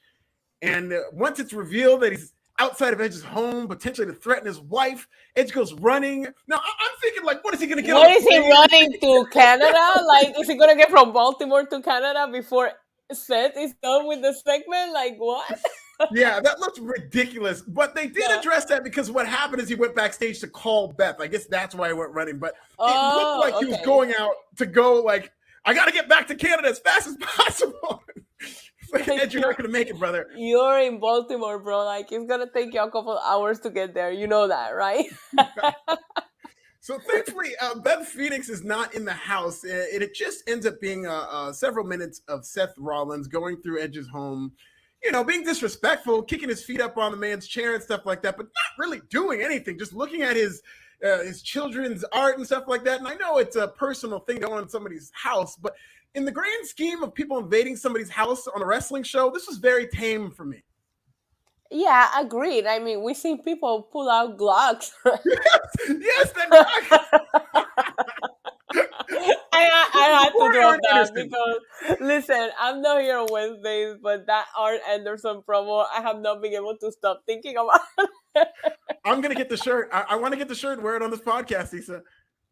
Speaker 2: And once it's revealed that he's outside of Edge's home, potentially to threaten his wife, Edge goes running. Now, I'm thinking, like, what is he going to get?
Speaker 3: What is he running to Canada? Like, is he going to get from Baltimore to Canada before Seth is done with the segment? Like, what?
Speaker 2: Yeah, that looks ridiculous. But they did address that because what happened is he went backstage to call Beth. I guess that's why he went running. But it looked like he was going out to go, like, I got to get back to Canada as fast as possible. Edge, you're not going to make it, brother.
Speaker 3: You're in Baltimore, bro. Like, it's going to take you a couple hours to get there. You know that, right?
Speaker 2: So thankfully, Beth Phoenix is not in the house. It just ends up being several minutes of Seth Rollins going through Edge's home, being disrespectful, kicking his feet up on the man's chair and stuff like that, but not really doing anything, just looking at his children's art and stuff like that. And I know it's a personal thing going on in somebody's house, but in the grand scheme of people invading somebody's house on a wrestling show, this was very tame for me.
Speaker 3: Yeah, agreed. I mean, we've seen people pull out Glocks.
Speaker 2: Yes, that Glock.
Speaker 1: I had to
Speaker 2: Poor
Speaker 1: drop
Speaker 2: Arn
Speaker 1: that
Speaker 2: Anderson.
Speaker 1: because, listen, I'm not here on Wednesdays, but that Arn Anderson promo, I have not been able to stop thinking about it.
Speaker 2: I'm gonna get the shirt. I want to get the shirt and wear it on this podcast, Issa.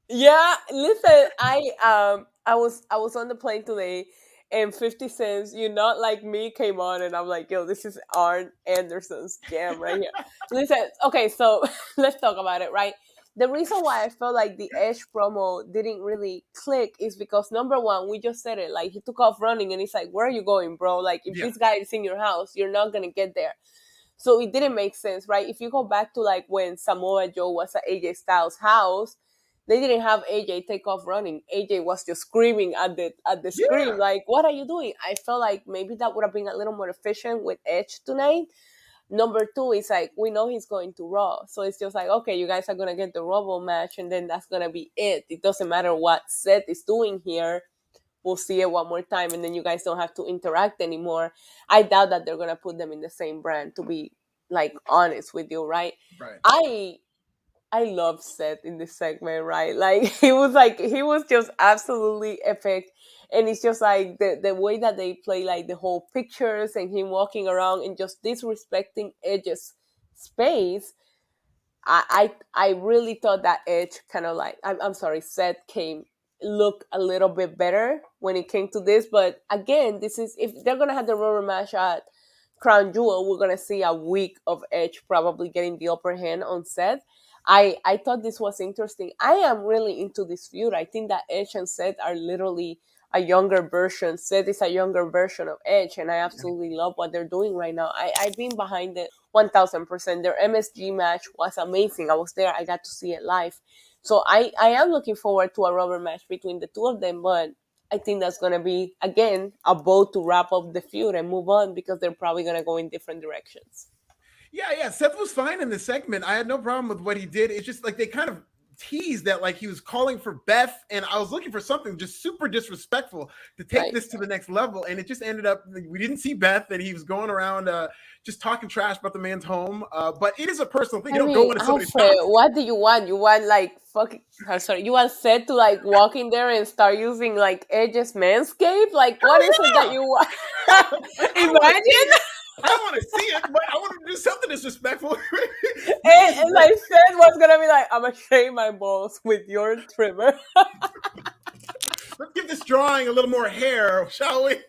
Speaker 1: Yeah, listen, I was on the plane today, and 50 Cents, You Not Like Me came on, and I'm like, yo, this is Arn Anderson's jam right here. Listen, okay, so let's talk about it, right? The reason why I felt like the Edge promo didn't really click is because, number one, we just said it, like, he took off running, and he's like, where are you going, bro? Like, if
Speaker 2: Yeah.
Speaker 1: this guy is in your house, you're not gonna get there. So it didn't make sense, right? If you go back to like when Samoa Joe was at AJ Styles' house, they didn't have AJ take off running. AJ was just screaming at the screen,
Speaker 2: Yeah.
Speaker 1: like, "What are you doing?" I felt like maybe that would have been a little more efficient with Edge tonight. Number two is like, we know he's going to Raw, so it's just like, okay, you guys are gonna get the Rumble match, and then that's gonna be it. It doesn't matter what Seth is doing here. We'll see it one more time, and then you guys don't have to interact anymore. I doubt that they're gonna put them in the same brand, to be like honest with you, right?
Speaker 2: Right.
Speaker 1: I love Seth in this segment, right? Like he was just absolutely epic. And it's just like the way that they play like the whole pictures and him walking around and just disrespecting Edge's space. I really thought that Edge kind of like I'm sorry, Seth came look a little bit better when it came to this. But again, this is, if they're gonna have the rubber match at Crown Jewel, we're gonna see a week of Edge probably getting the upper hand on Seth. I thought this was interesting. I am really into this feud. I think that Edge and Seth are literally a younger version. Seth is a younger version of Edge, and I absolutely love what they're doing right now. I've been behind it 1000%. Their MSG match was amazing. I was there. I got to see it live. So I am looking forward to a rubber match between the two of them, but I think that's going to be, again, a bow to wrap up the feud and move on because they're probably going to go in different directions.
Speaker 2: Yeah. Seth was fine in this segment. I had no problem with what he did. It's just like they kind of teased that like he was calling for Beth, and I was looking for something just super disrespectful to take this to the next level, and it just ended up we didn't see Beth, and he was going around just talking trash about the man's home. But it is a personal thing. You don't go into somebody's house.
Speaker 1: What do you want? You want like fucking? Sorry, you want Seth to like walk in there and start using like Edge's Manscaped? Like, what is it that you want? Imagine.
Speaker 2: I don't want to see it, but I want to do something disrespectful.
Speaker 1: and like Seth was gonna be like, I'm gonna shave my balls with your trimmer.
Speaker 2: Let's give this drawing a little more hair, shall we?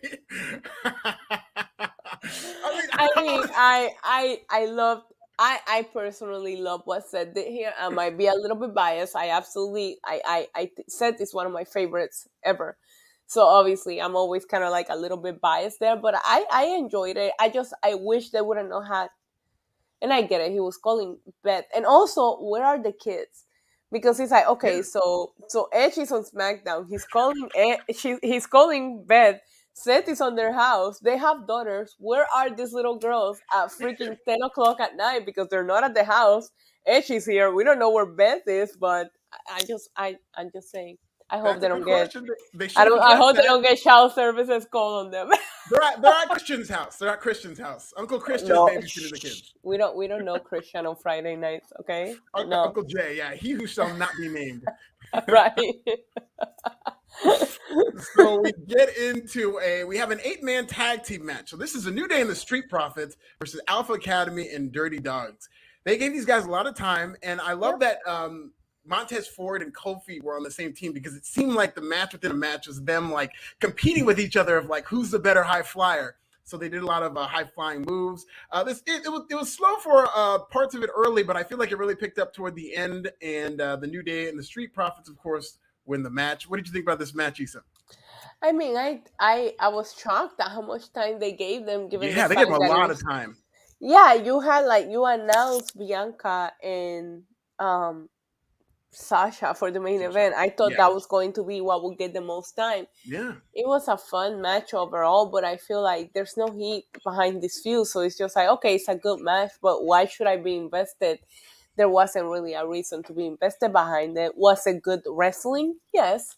Speaker 1: I personally love what Seth did here. I might be a little bit biased. Seth is one of my favorites ever. So obviously I'm always kind of like a little bit biased there, but I enjoyed it. I wish they wouldn't have had, and I get it, he was calling Beth. And also, where are the kids? Because he's like, okay, so Edge is on SmackDown. He's calling Beth. Seth is on their house. They have daughters. Where are these little girls at freaking 10 o'clock at night? Because they're not at the house. Edge is here. We don't know where Beth is, but I'm just saying. I hope they don't get. I hope they don't get child services called on them.
Speaker 2: They're at Christian's house. They're at Christian's house. Uncle Christian is babysitting the kids.
Speaker 1: We don't know Christian on Friday nights, okay?
Speaker 2: Uncle Jay, yeah, he who shall not be named.
Speaker 1: Right.
Speaker 2: So we have an 8-man tag team match. So this is a New Day and the Street Profits versus Alpha Academy and Dirty Dogs. They gave these guys a lot of time, and I love that Montez Ford and Kofi were on the same team because it seemed like the match within a match was them like competing with each other of like who's the better high flyer. So they did a lot of high flying moves. It was slow for parts of it early, but I feel like it really picked up toward the end. And the New Day and the Street Profits, of course, win the match. What did you think about this match, Issa?
Speaker 1: I mean, I was shocked at how much time they gave them.
Speaker 2: They gave them a lot of time.
Speaker 1: Yeah, you announced Bianca and Sasha for the main event. I thought that was going to be what would get the most time.
Speaker 2: Yeah.
Speaker 1: It was a fun match overall, but I feel like there's no heat behind this feud. So it's just like, okay, it's a good match, but why should I be invested? There wasn't really a reason to be invested behind it. Was it good wrestling? Yes.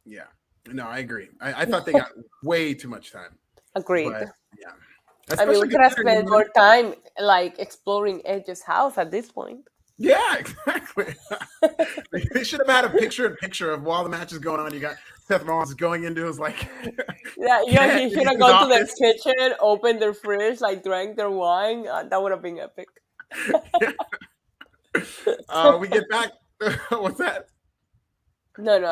Speaker 2: Yeah. No, I agree. I thought they got way too much time.
Speaker 1: Agreed.
Speaker 2: But, yeah.
Speaker 1: I mean, we could have spent more time like exploring Edge's house at this point.
Speaker 2: Yeah, exactly. They should have had a picture-in-picture of while the match is going on. You got Seth Rollins going into his
Speaker 3: Yeah, he should have
Speaker 2: his
Speaker 3: gone to the
Speaker 2: office.
Speaker 3: kitchen, opened their fridge, like drank their wine. That would have been epic.
Speaker 2: We get back. What's that?
Speaker 3: No,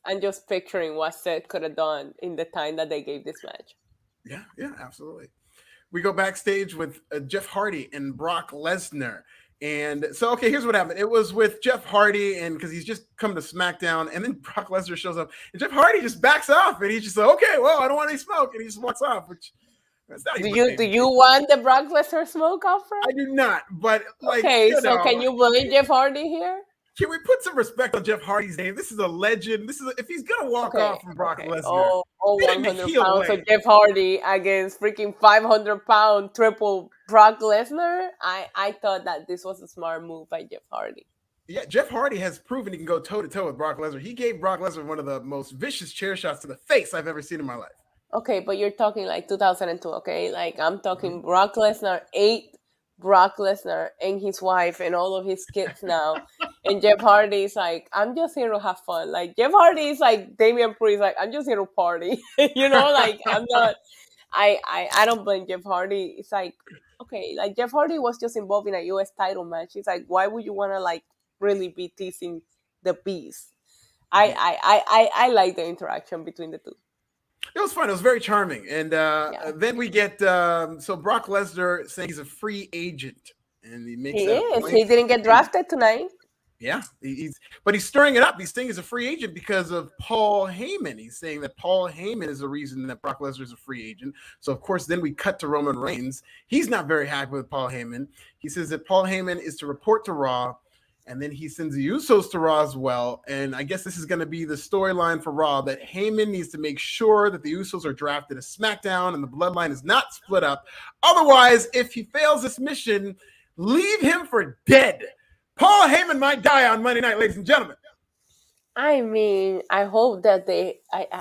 Speaker 3: I'm just picturing what Seth could have done in the time that they gave this match.
Speaker 2: Yeah, absolutely. We go backstage with Jeff Hardy and Brock Lesnar. And so, okay, here's what happened. It was with Jeff Hardy, and because he's just come to SmackDown, and then Brock Lesnar shows up, and Jeff Hardy just backs off, and he's just like, okay, well, I don't want any smoke, and he just walks off. Which
Speaker 3: do you want the Brock Lesnar smoke, Alfred?
Speaker 2: I do not, but
Speaker 3: okay, so can you blame Jeff Hardy here?
Speaker 2: Can we put some respect on Jeff Hardy's name? This is a legend. If he's gonna walk off from Brock Lesnar,
Speaker 3: 100 pounds of Jeff Hardy against freaking 500-pound triple Brock Lesnar. I thought that this was a smart move by Jeff Hardy.
Speaker 2: Yeah, Jeff Hardy has proven he can go toe to toe with Brock Lesnar. He gave Brock Lesnar one of the most vicious chair shots to the face I've ever seen in my life.
Speaker 3: Okay, but you're talking like 2002. Okay, like I'm talking Brock Lesnar ate Brock Lesnar and his wife and all of his kids now. And Jeff Hardy is like, I'm just here to have fun. Like Jeff Hardy is like Damian Priest, like I'm just here to party. Like I'm not I don't blame Jeff Hardy. It's like, okay, like Jeff Hardy was just involved in a US title match. It's like, why would you wanna like really be teasing the beast? I like the interaction between the two.
Speaker 2: It was fun. It was very charming. And then we get so Brock Lesnar saying he's a free agent, and he is.
Speaker 3: He didn't get drafted tonight.
Speaker 2: Yeah, but he's stirring it up. He's saying he's a free agent because of Paul Heyman. He's saying that Paul Heyman is the reason that Brock Lesnar is a free agent. So of course, then we cut to Roman Reigns. He's not very happy with Paul Heyman. He says that Paul Heyman is to report to Raw. And then he sends the Usos to Raw as well. And I guess this is going to be the storyline for Raw, that Heyman needs to make sure that the Usos are drafted to SmackDown and the bloodline is not split up. Otherwise, if he fails this mission, leave him for dead. Paul Heyman might die on Monday night, ladies and gentlemen.
Speaker 3: I mean, I hope that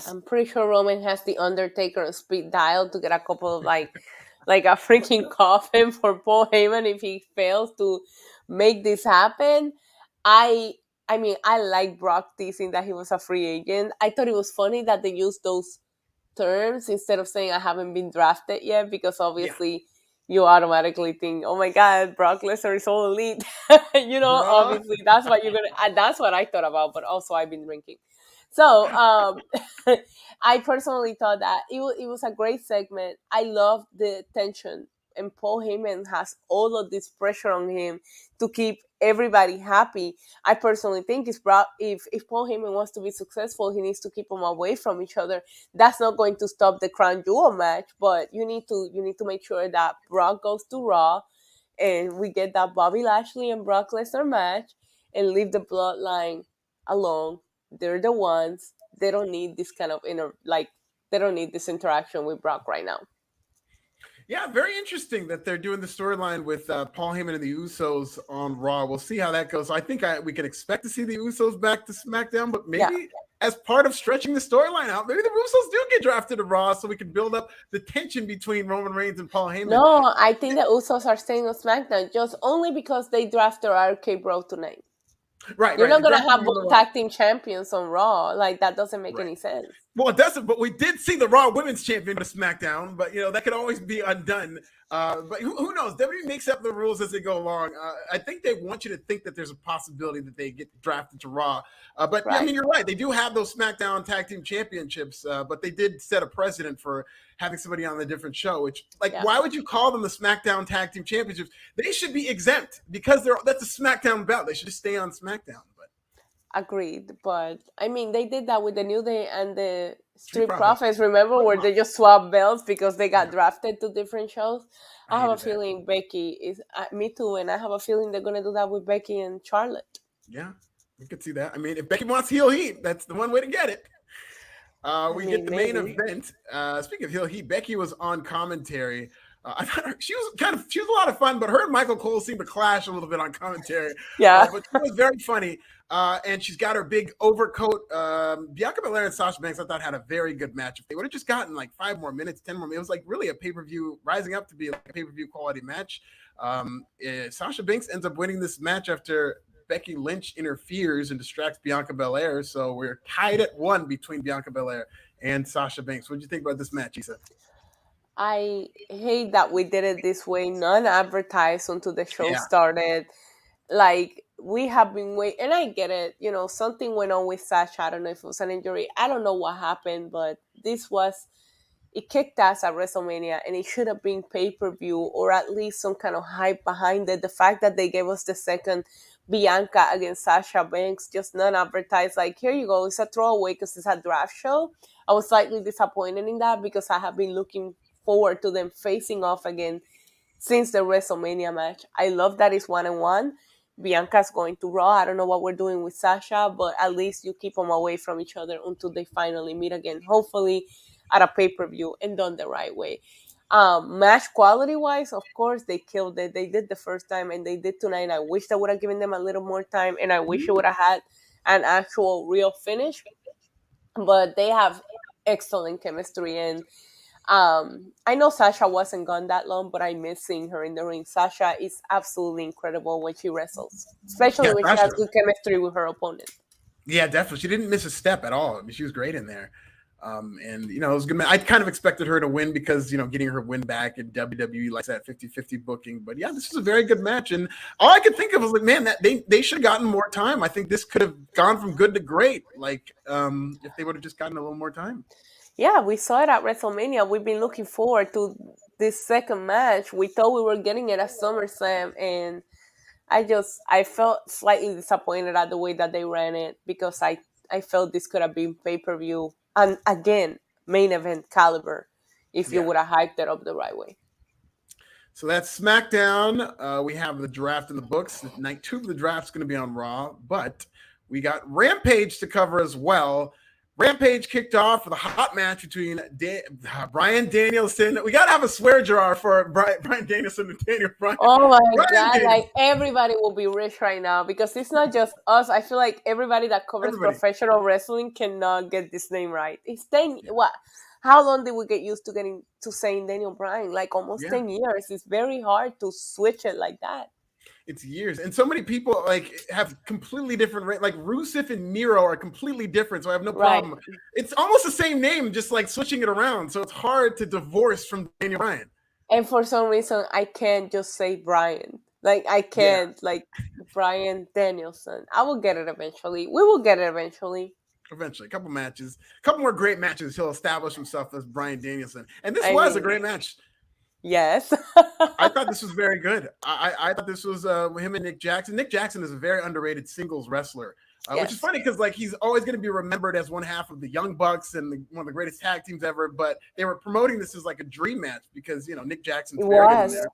Speaker 3: I'm pretty sure Roman has the Undertaker on speed dial to get a couple of like a freaking coffin for Paul Heyman if he fails to make this happen. I mean, I like Brock teasing that he was a free agent. I thought it was funny that they used those terms instead of saying I haven't been drafted yet, because obviously you automatically think, oh my God, Brock Lesnar is all elite. Obviously that's what that's what I thought about, but also I've been drinking. So I personally thought that it was a great segment. I love the tension, and Paul Heyman has all of this pressure on him to keep everybody happy. I personally think if Paul Heyman wants to be successful, he needs to keep them away from each other. That's not going to stop the Crown Jewel match, but you need to make sure that Brock goes to Raw and we get that Bobby Lashley and Brock Lesnar match, and leave the bloodline alone. They're the ones. They don't need this kind of they don't need this interaction with Brock right now.
Speaker 2: Yeah, very interesting that they're doing the storyline with Paul Heyman and the Usos on Raw. We'll see how that goes. I think we can expect to see the Usos back to SmackDown, but maybe as part of stretching the storyline out, maybe the Usos do get drafted to Raw so we can build up the tension between Roman Reigns and Paul Heyman.
Speaker 3: No, I think the Usos are staying on SmackDown just only because they drafted RK Bro tonight.
Speaker 2: Right.
Speaker 3: You're not going to have both tag team champions on Raw. Like, that doesn't make any sense.
Speaker 2: Well, it doesn't, but we did see the Raw Women's Champion to SmackDown, but, that could always be undone. But who knows? WWE makes up the rules as they go along. I think they want you to think that there's a possibility that they get drafted to Raw. But I mean, you're right. They do have those SmackDown Tag Team Championships, but they did set a precedent for having somebody on a different show, which, why would you call them the SmackDown Tag Team Championships? They should be exempt because that's a SmackDown belt. They should just stay on SmackDown.
Speaker 3: Agreed, but I mean, they did that with the New Day and the Street Profits. Remember where they just swapped belts because they got drafted to different shows? I have a feeling Becky is me too, and I have a feeling they're gonna do that with Becky and Charlotte.
Speaker 2: Yeah, we could see that. I mean, if Becky wants heel heat, that's the one way to get it. We get the main event. Speaking of heel heat, Becky was on commentary. I thought she was a lot of fun, but her and Michael Cole seemed to clash a little bit on commentary.
Speaker 1: Yeah.
Speaker 2: But she was very funny. And she's got her big overcoat. Bianca Belair and Sasha Banks, I thought, had a very good match. If they would have just gotten like 5 more minutes, 10 more minutes, it was like really a pay-per-view, rising up to be like a pay-per-view quality match. Sasha Banks ends up winning this match after Becky Lynch interferes and distracts Bianca Belair. So we're tied at 1 between Bianca Belair and Sasha Banks. What did you think about this match, Isa?
Speaker 1: I hate that we did it this way, non-advertised until the show started. Like, we have been waiting, and I get it. You know, something went on with Sasha. I don't know if it was an injury. I don't know what happened, but it kicked ass at WrestleMania, and it should have been pay-per-view or at least some kind of hype behind it. The fact that they gave us the second Bianca against Sasha Banks, just non-advertised, like, here you go, it's a throwaway because it's a draft show. I was slightly disappointed in that because I have been looking forward to them facing off again since the WrestleMania match. I love that it's 1-1. Bianca's going to Raw. I don't know what we're doing with Sasha, but at least you keep them away from each other until they finally meet again, hopefully at a pay-per-view and done the right way. Match quality-wise, of course, they killed it. They did the first time, and they did tonight. I wish I would have given them a little more time, and I wish it would have had an actual real finish. But they have excellent chemistry, and I know Sasha wasn't gone that long, but I miss seeing her in the ring. Sasha is absolutely incredible when she wrestles, especially when she has good chemistry with her opponent.
Speaker 2: Yeah, definitely. She didn't miss a step at all. I mean, she was great in there. And, you know, it was good. I kind of expected her to win because, you know, getting her win back in WWE likes that 50-50 booking. But yeah, this was a very good match. And all I could think of was like, man, that they should have gotten more time. I think this could have gone from good to great. Like, if they would have just gotten a little more time.
Speaker 1: Yeah, we saw it at WrestleMania. We've been looking forward to this second match. We thought we were getting it at SummerSlam, and I felt slightly disappointed at the way that they ran it because I felt this could have been pay-per-view and again main event caliber if you would have hyped it up the right way.
Speaker 2: So that's SmackDown. We have the draft in the books. Night 2 of the draft is going to be on Raw, but we got Rampage to cover as well. Rampage kicked off with a hot match between Bryan Danielson. We got to have a swear jar for Bryan Danielson and Daniel Bryan.
Speaker 1: Oh my God, like everybody will be rich right now because it's not just us. I feel like everybody that covers professional wrestling cannot get this name right. It's 10, what? How long did we get used to getting to saying Daniel Bryan? Like almost 10 years. It's very hard to switch it like that.
Speaker 2: It's years, and so many people like have completely different. Like Rusev and Miro are completely different, so I have no problem. Right. It's almost the same name, just like switching it around. So it's hard to divorce from Daniel Bryan.
Speaker 1: And for some reason, I can't just say Bryan. Like I can't like Bryan Danielson. I will get it eventually. We will get it eventually.
Speaker 2: Eventually, a couple matches, a couple more great matches. He'll establish himself as Bryan Danielson, and this was a great match.
Speaker 1: Yes.
Speaker 2: I thought this was very good. I thought this was him and Nick Jackson. Nick Jackson is a very underrated singles wrestler, which is funny because like he's always going to be remembered as one half of the Young Bucks and one of the greatest tag teams ever. But they were promoting this as like a dream match because, you know, Nick Jackson's very good in there.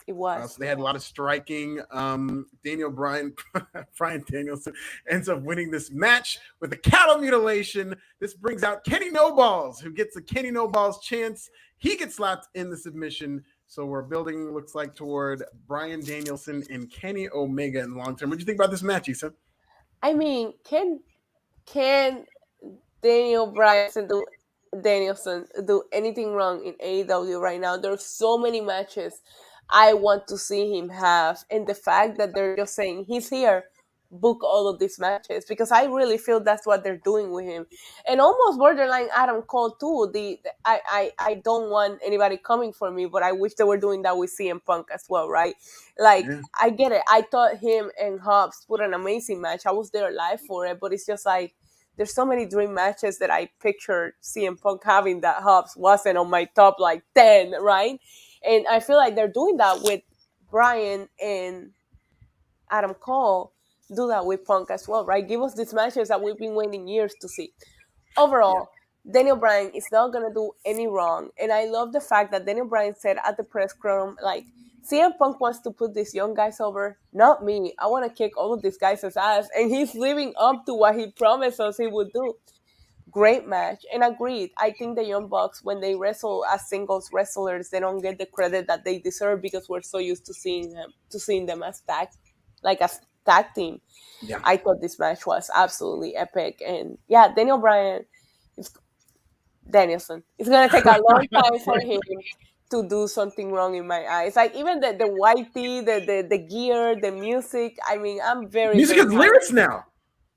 Speaker 1: It was.
Speaker 2: So they had a lot of striking. Bryan Danielson ends up winning this match with a cattle mutilation. This brings out Kenny No Balls, who gets a Kenny No Balls chance. He gets slapped in the submission. So we're building, looks like, toward Bryan Danielson and Kenny Omega in the long term. What do you think about this match, Issa?
Speaker 1: I mean, can Danielson do anything wrong in AEW right now? There's so many matches I want to see him have, and the fact that they're just saying he's here, book all of these matches, because I really feel that's what they're doing with him, and almost borderline Adam Cole too. I don't want anybody coming for me, but I wish they were doing that with CM Punk as well, right? Like I get it. I thought him and Hobbs put an amazing match. I was there live for it, but it's just like there's so many dream matches that I pictured CM Punk having that Hobbs wasn't on my top like 10, right? And I feel like they're doing that with Bryan and Adam Cole. Do that with Punk as well, right? Give us these matches that we've been waiting years to see. Overall, Daniel Bryan is not going to do any wrong. And I love the fact that Daniel Bryan said at the press scrum, like, CM Punk wants to put these young guys over, not me. I want to kick all of these guys' ass. And he's living up to what he promised us he would do.
Speaker 3: great match. And agreed, I think the Young Bucks, when they wrestle as singles wrestlers, they don't get the credit that they deserve because we're so used to seeing them as tag team.
Speaker 2: Yeah.
Speaker 3: I thought this match was absolutely epic. And yeah, Daniel Bryan, it's Danielson. It's gonna take a long time for him to do something wrong in my eyes. Like even the white tee, the gear, the music. I mean, I'm very,
Speaker 2: Music
Speaker 3: very
Speaker 2: has lyrics now.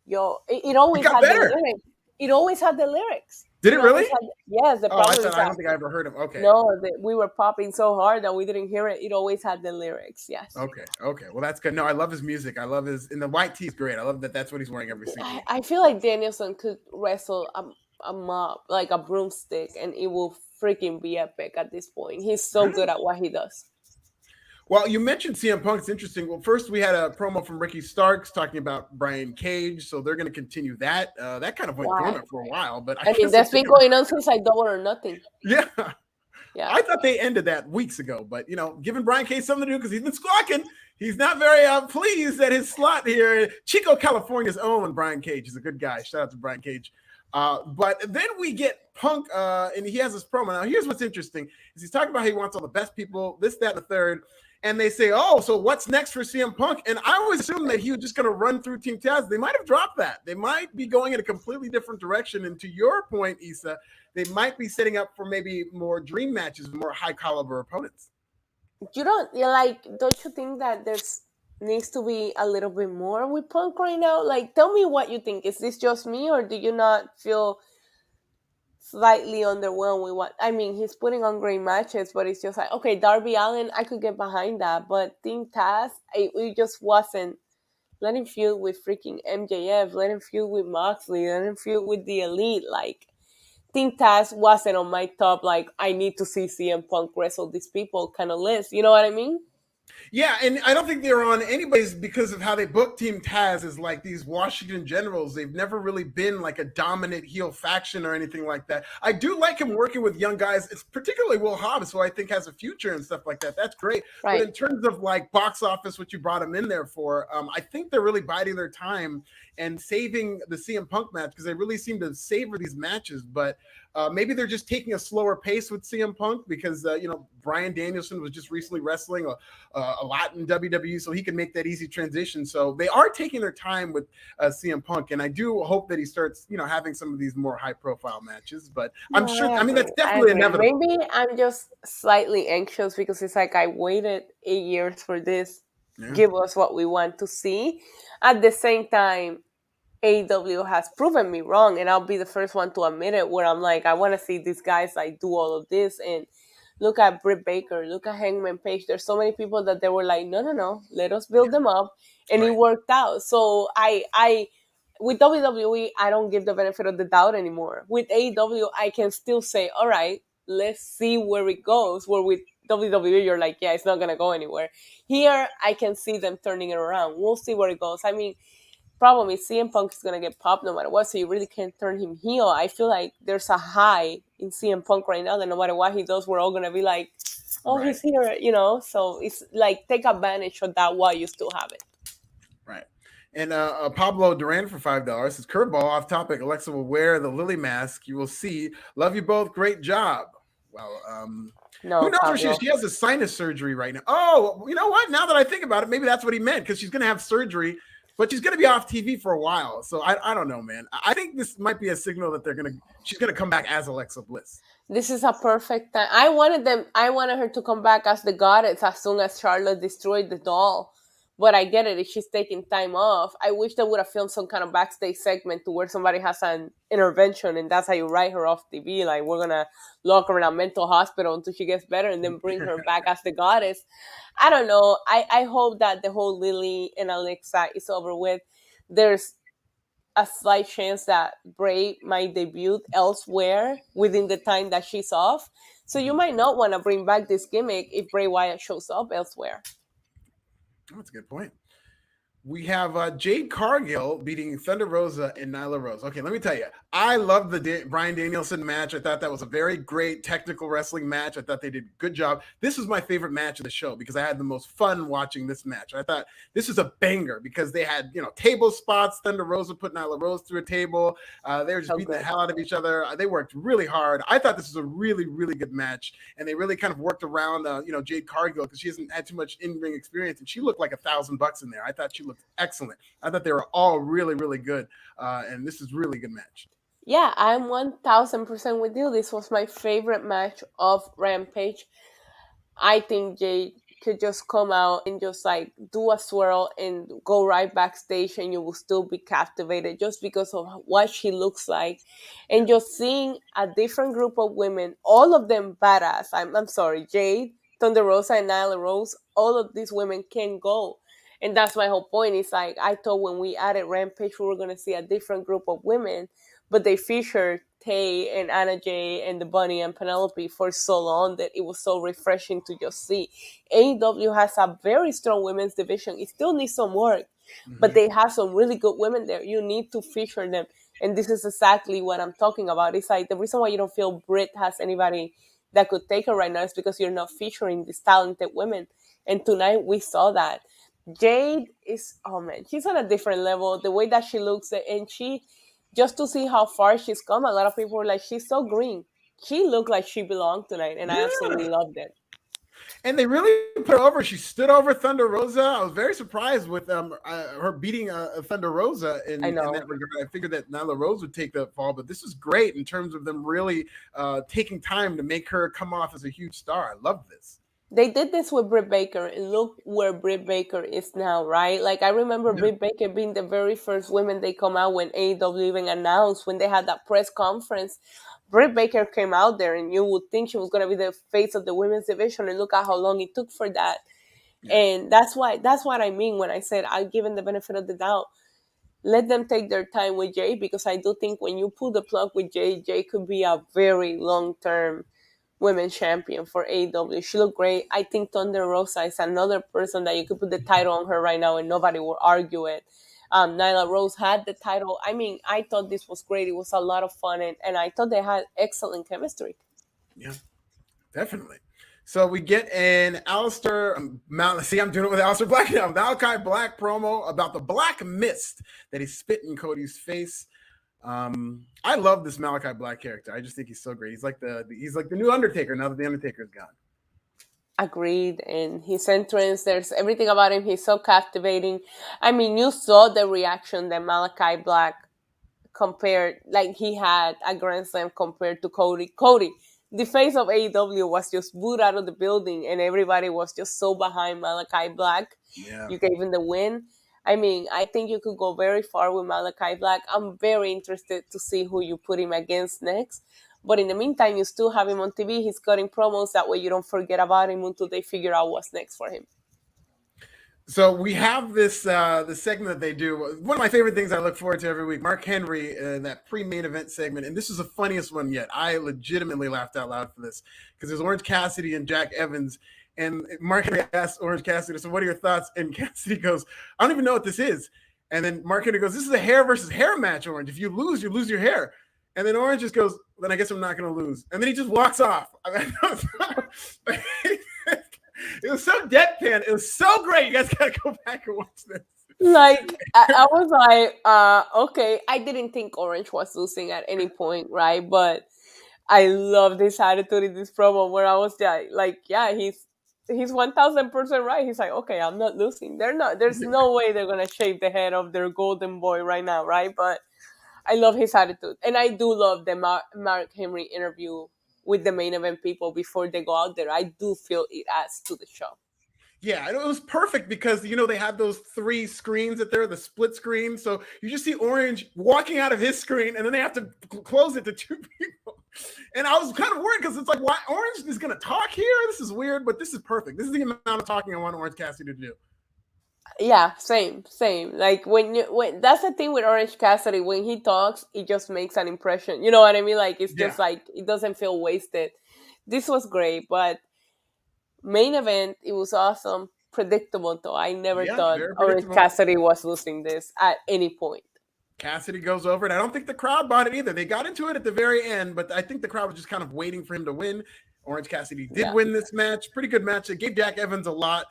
Speaker 3: Yo, it
Speaker 2: It
Speaker 3: always
Speaker 2: got
Speaker 3: had the
Speaker 2: better.
Speaker 3: lyrics. It always had the lyrics.
Speaker 2: Did it really?
Speaker 3: Yes, the
Speaker 2: Oh, I
Speaker 3: problem is
Speaker 2: don't
Speaker 3: that
Speaker 2: think I ever heard him. Okay.
Speaker 3: no, we were popping so hard that we didn't hear it. It always had the lyrics. Yes.
Speaker 2: Okay. Well, that's good. No, I love his music. I love and the white tee's great. I love that. That's what he's wearing every single week.
Speaker 3: I feel like Danielson could wrestle a mop, like a broomstick, and it will freaking be epic at this point. He's so good at what he does.
Speaker 2: Well, you mentioned CM Punk. It's interesting. Well, first we had a promo from Ricky Starks talking about Brian Cage, so they're going to continue that. That kind of went dormant for a while, but
Speaker 3: I mean, that's been going on since Double or Nothing.
Speaker 2: Yeah. I thought they ended that weeks ago, but giving Brian Cage something to do because he's been squawking. He's not very pleased at his slot here. Chico, California's own Brian Cage is a good guy. Shout out to Brian Cage. But then we get Punk, and he has this promo. Now, here's what's interesting: is he's talking about how he wants all the best people, this, that, and the third. And they say, "Oh, so what's next for CM Punk?" And I always assumed that he was just going to run through Team Taz. They might have dropped that. They might be going in a completely different direction. And to your point, Issa, they might be setting up for maybe more dream matches, more high caliber opponents.
Speaker 3: Don't you think that there's needs to be a little bit more with Punk right now? Like, tell me what you think. Is this just me, or do you not feel slightly underwhelmed with what I mean? He's putting on great matches, but it's just like, okay, Darby Allin, I could get behind that, but Team Taz, it just wasn't. Let him feud with freaking MJF, let him feud with Moxley, let him feud with the Elite. Like, Team Taz wasn't on my top, like, I need to see CM Punk wrestle these people kind of list. You know what I mean?
Speaker 2: Yeah, and I don't think they're on anybody's because of how they book Team Taz as like these Washington Generals. They've never really been like a dominant heel faction or anything like that. I do like him working with young guys. It's particularly Will Hobbs, who I think has a future and stuff like that. That's great. Right. But in terms of like box office, what you brought him in there for, I think they're really biding their time and saving the CM Punk match because they really seem to savor these matches. But maybe they're just taking a slower pace with CM Punk because, Bryan Danielson was just recently wrestling a lot in WWE, so he can make that easy transition. So they are taking their time with CM Punk, and I do hope that he starts, having some of these more high-profile matches. But I'm sure, I mean, that's definitely inevitable.
Speaker 3: Maybe I'm just slightly anxious because it's like I waited 8 years for this. Yeah. Give us what we want to see. At the same time, AEW has proven me wrong, and I'll be the first one to admit it, where I'm like, I want to see these guys like do all of this. And look at Britt Baker, look at Hangman Page. There's so many people that they were like, no, let us build them up, and It worked out. So I with WWE, I don't give the benefit of the doubt anymore. With AEW, I can still say, all right, let's see where it goes. Where with WWE, you're like, yeah, it's not gonna go anywhere. Here, I can see them turning it around. We'll see where it goes. I mean, problem is CM Punk is going to get popped no matter what, so you really can't turn him heel. I feel like there's a high in CM Punk right now that no matter what he does, we're all going to be like, oh, he's here, So it's like, take advantage of that while you still have it.
Speaker 2: Right. And Pablo Duran for $5 says, curveball off topic. Alexa will wear the Lily mask. You will see. Love you both. Great job. Well,
Speaker 3: no,
Speaker 2: who knows where she has a sinus surgery right now. Oh, you know what? Now that I think about it, maybe that's what he meant, because she's going to have surgery. But she's going to be off TV for a while. So I don't know, man. I think this might be a signal that she's going to come back as Alexa Bliss.
Speaker 3: This is a perfect time. I wanted her to come back as the goddess as soon as Charlotte destroyed the doll. But I get it. If she's taking time off, I wish they would have filmed some kind of backstage segment to where somebody has an intervention and that's how you write her off TV. Like, we're going to lock her in a mental hospital until she gets better and then bring her back as the goddess. I don't know. I hope that the whole Lily and Alexa is over with. There's a slight chance that Bray might debut elsewhere within the time that she's off. So you might not want to bring back this gimmick if Bray Wyatt shows up elsewhere.
Speaker 2: That's a good point. We have Jade Cargill beating Thunder Rosa and Nyla Rose. Okay, let me tell you, I love the Bryan Danielson match. I thought that was a very great technical wrestling match. I thought they did a good job. This was my favorite match of the show because I had the most fun watching this match. I thought this was a banger because they had, table spots. Thunder Rosa put Nyla Rose through a table. They were just beating the hell out of each other. They worked really hard. I thought this was a really, really good match, and they really kind of worked around, Jade Cargill because she hasn't had too much in-ring experience, and she looked like $1,000 in there. I thought she looked excellent. I thought they were all really, really good, and this is a really good match.
Speaker 3: Yeah, I'm 1000% with you. This was my favorite match of Rampage. I think Jade could just come out and just like do a swirl and go right backstage, and you will still be captivated just because of what she looks like. And just seeing a different group of women, all of them badass. I'm sorry, Jade, Thunder Rosa, and Nyla Rose, all of these women can go. And that's my whole point. It's like I thought when we added Rampage, we were going to see a different group of women, but they featured Tay and Anna Jay and the Bunny and Penelope for so long that it was so refreshing to just see. AEW has a very strong women's division. It still needs some work, but they have some really good women there. You need to feature them. And this is exactly what I'm talking about. It's like the reason why you don't feel Britt has anybody that could take her right now is because you're not featuring these talented women. And tonight we saw that. Jade is, oh man, she's on a different level. The way that she looks, and she, just to see how far she's come, a lot of people were like, she's so green. She looked like she belonged tonight, and I absolutely loved it.
Speaker 2: And they really put her over. She stood over Thunder Rosa. I was very surprised with her beating Thunder Rosa in that regard. I figured that Nyla Rose would take the fall, but this is great in terms of them really taking time to make her come off as a huge star. I love this.
Speaker 3: They did this with Britt Baker, and look where Britt Baker is now, right? Like, I remember Britt Baker being the very first women they come out when AEW even announced, when they had that press conference. Britt Baker came out there, and you would think she was going to be the face of the women's division, and look at how long it took for that. Yeah. And that's what I mean when I said I've given the benefit of the doubt. Let them take their time with Jay, because I do think when you pull the plug with Jay, Jay could be a very long-term women's champion for AEW. She looked great. I think Thunder Rosa is another person that you could put the title on her right now and nobody will argue it. Nyla Rose had the title. I mean, I thought this was great. It was a lot of fun, and I thought they had excellent chemistry.
Speaker 2: Yeah, definitely. So we get an Alistair, I'm doing it with Alistair Black now. Malachi Black promo about the black mist that he spit in Cody's face. I love this Malachi Black character. I just think he's so great. He's like the new Undertaker now that the Undertaker's gone.
Speaker 3: Agreed. And his entrance, there's everything about him. He's so captivating. I mean, you saw the reaction that Malachi Black compared, like he had a Grand Slam compared to Cody. Cody, the face of AEW, was just booed out of the building, and everybody was just so behind Malachi Black. Yeah. You gave him the win. I mean, I think you could go very far with Malachi Black. I'm very interested to see who you put him against next. But in the meantime, you still have him on TV. He's cutting promos. That way you don't forget about him until they figure out what's next for him.
Speaker 2: So we have this the segment that they do. One of my favorite things I look forward to every week, Mark Henry, that pre-main event segment. And this is the funniest one yet. I legitimately laughed out loud for this because there's Orange Cassidy and Jack Evans. And Mark Henry asked Orange Cassidy, so what are your thoughts? And Cassidy goes, I don't even know what this is. And then Mark Henry goes, this is a hair versus hair match, Orange. If you lose your hair. And then Orange just goes, then I guess I'm not going to lose. And then he just walks off. It was so deadpan. It was so great. You guys got to go back and watch this.
Speaker 3: Like, I was like, okay. I didn't think Orange was losing at any point, right? But I love this attitude in this promo where I was like, yeah, he's 1000% right. He's like, okay, I'm not losing. There's no way they're gonna shave the head of their golden boy right now, right? But I love his attitude, and I do love the Mark Henry interview with the main event people before they go out there. I do feel it adds to the show.
Speaker 2: Yeah, it was perfect because, they had those 3 screens that they're the split screen. So you just see Orange walking out of his screen, and then they have to close it to 2 people. And I was kind of worried because it's like, why Orange is going to talk here? This is weird, but this is perfect. This is the amount of talking I want Orange Cassidy to do.
Speaker 3: Yeah, same. Like when that's the thing with Orange Cassidy, when he talks, it just makes an impression. You know what I mean? Like it's just like it doesn't feel wasted. This was great, but main event, it was awesome. predictable, though. I never
Speaker 2: Yeah,
Speaker 3: thought
Speaker 2: very
Speaker 3: Orange
Speaker 2: predictable.
Speaker 3: Cassidy was losing this at any point.
Speaker 2: Cassidy goes over, and I don't think the crowd bought it either. They got into it at the very end, but I think the crowd was just kind of waiting for him to win. Orange Cassidy did win this match. Pretty good match. It gave Jack Evans a lot.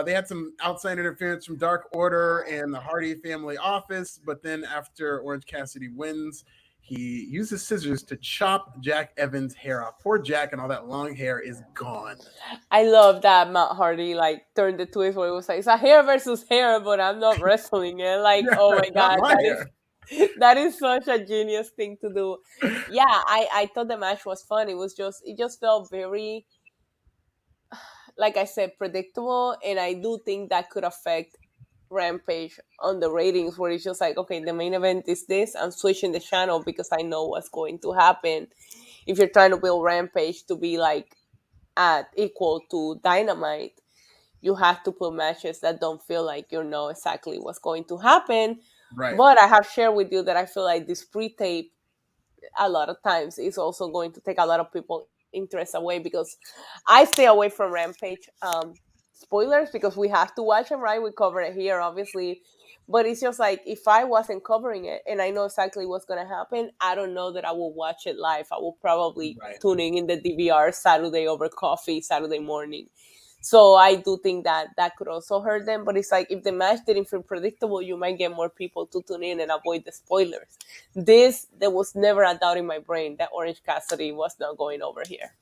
Speaker 2: They had some outside interference from Dark Order and the Hardy family office, but then after Orange Cassidy wins, he uses scissors to chop Jack Evans' hair off. Poor Jack, and all that long hair is gone.
Speaker 3: I love that Matt Hardy like turned the twist where it was like, it's a hair versus hair, but I'm not wrestling it. Like,
Speaker 2: Yeah,
Speaker 3: oh my
Speaker 2: not
Speaker 3: God,
Speaker 2: my hair.
Speaker 3: that is such a genius thing to do. Yeah, I thought the match was fun. It just felt very, like I said, predictable, and I do think that could affect Rampage on the ratings, where it's just like, okay, the main event is this, I'm switching the channel because I know what's going to happen. If you're trying to build Rampage to be like at equal to Dynamite, you have to put matches that don't feel like you know exactly what's going to happen.
Speaker 2: Right.
Speaker 3: But I have shared with you that I feel like this pre-tape a lot of times is also going to take a lot of people interest away, because I stay away from Rampage spoilers because we have to watch them, right? We cover it here, obviously. But it's just like, if I wasn't covering it and I know exactly what's going to happen, I don't know that I will watch it live. I will probably tune in the DVR Saturday over coffee, Saturday morning. So I do think that that could also hurt them. But it's like, if the match didn't feel predictable, you might get more people to tune in and avoid the spoilers. There was never a doubt in my brain that Orange Cassidy was not going over here.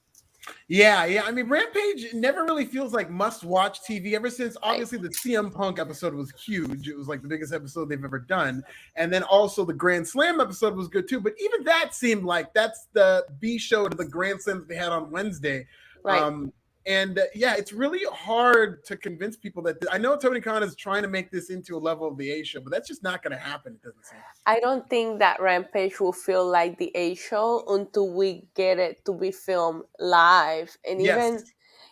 Speaker 2: Yeah. I mean, Rampage never really feels like must-watch TV ever since, obviously, the CM Punk episode was huge. It was like the biggest episode they've ever done. And then also the Grand Slam episode was good too. But even that seemed like that's the B show to the Grand Slam that they had on Wednesday.
Speaker 3: Right.
Speaker 2: Yeah, it's really hard to convince people that I know Tony Khan is trying to make this into a level of the A show, but that's just not going to happen. It doesn't seem.
Speaker 3: I don't think that Rampage will feel like the A show until we get it to be filmed live. And even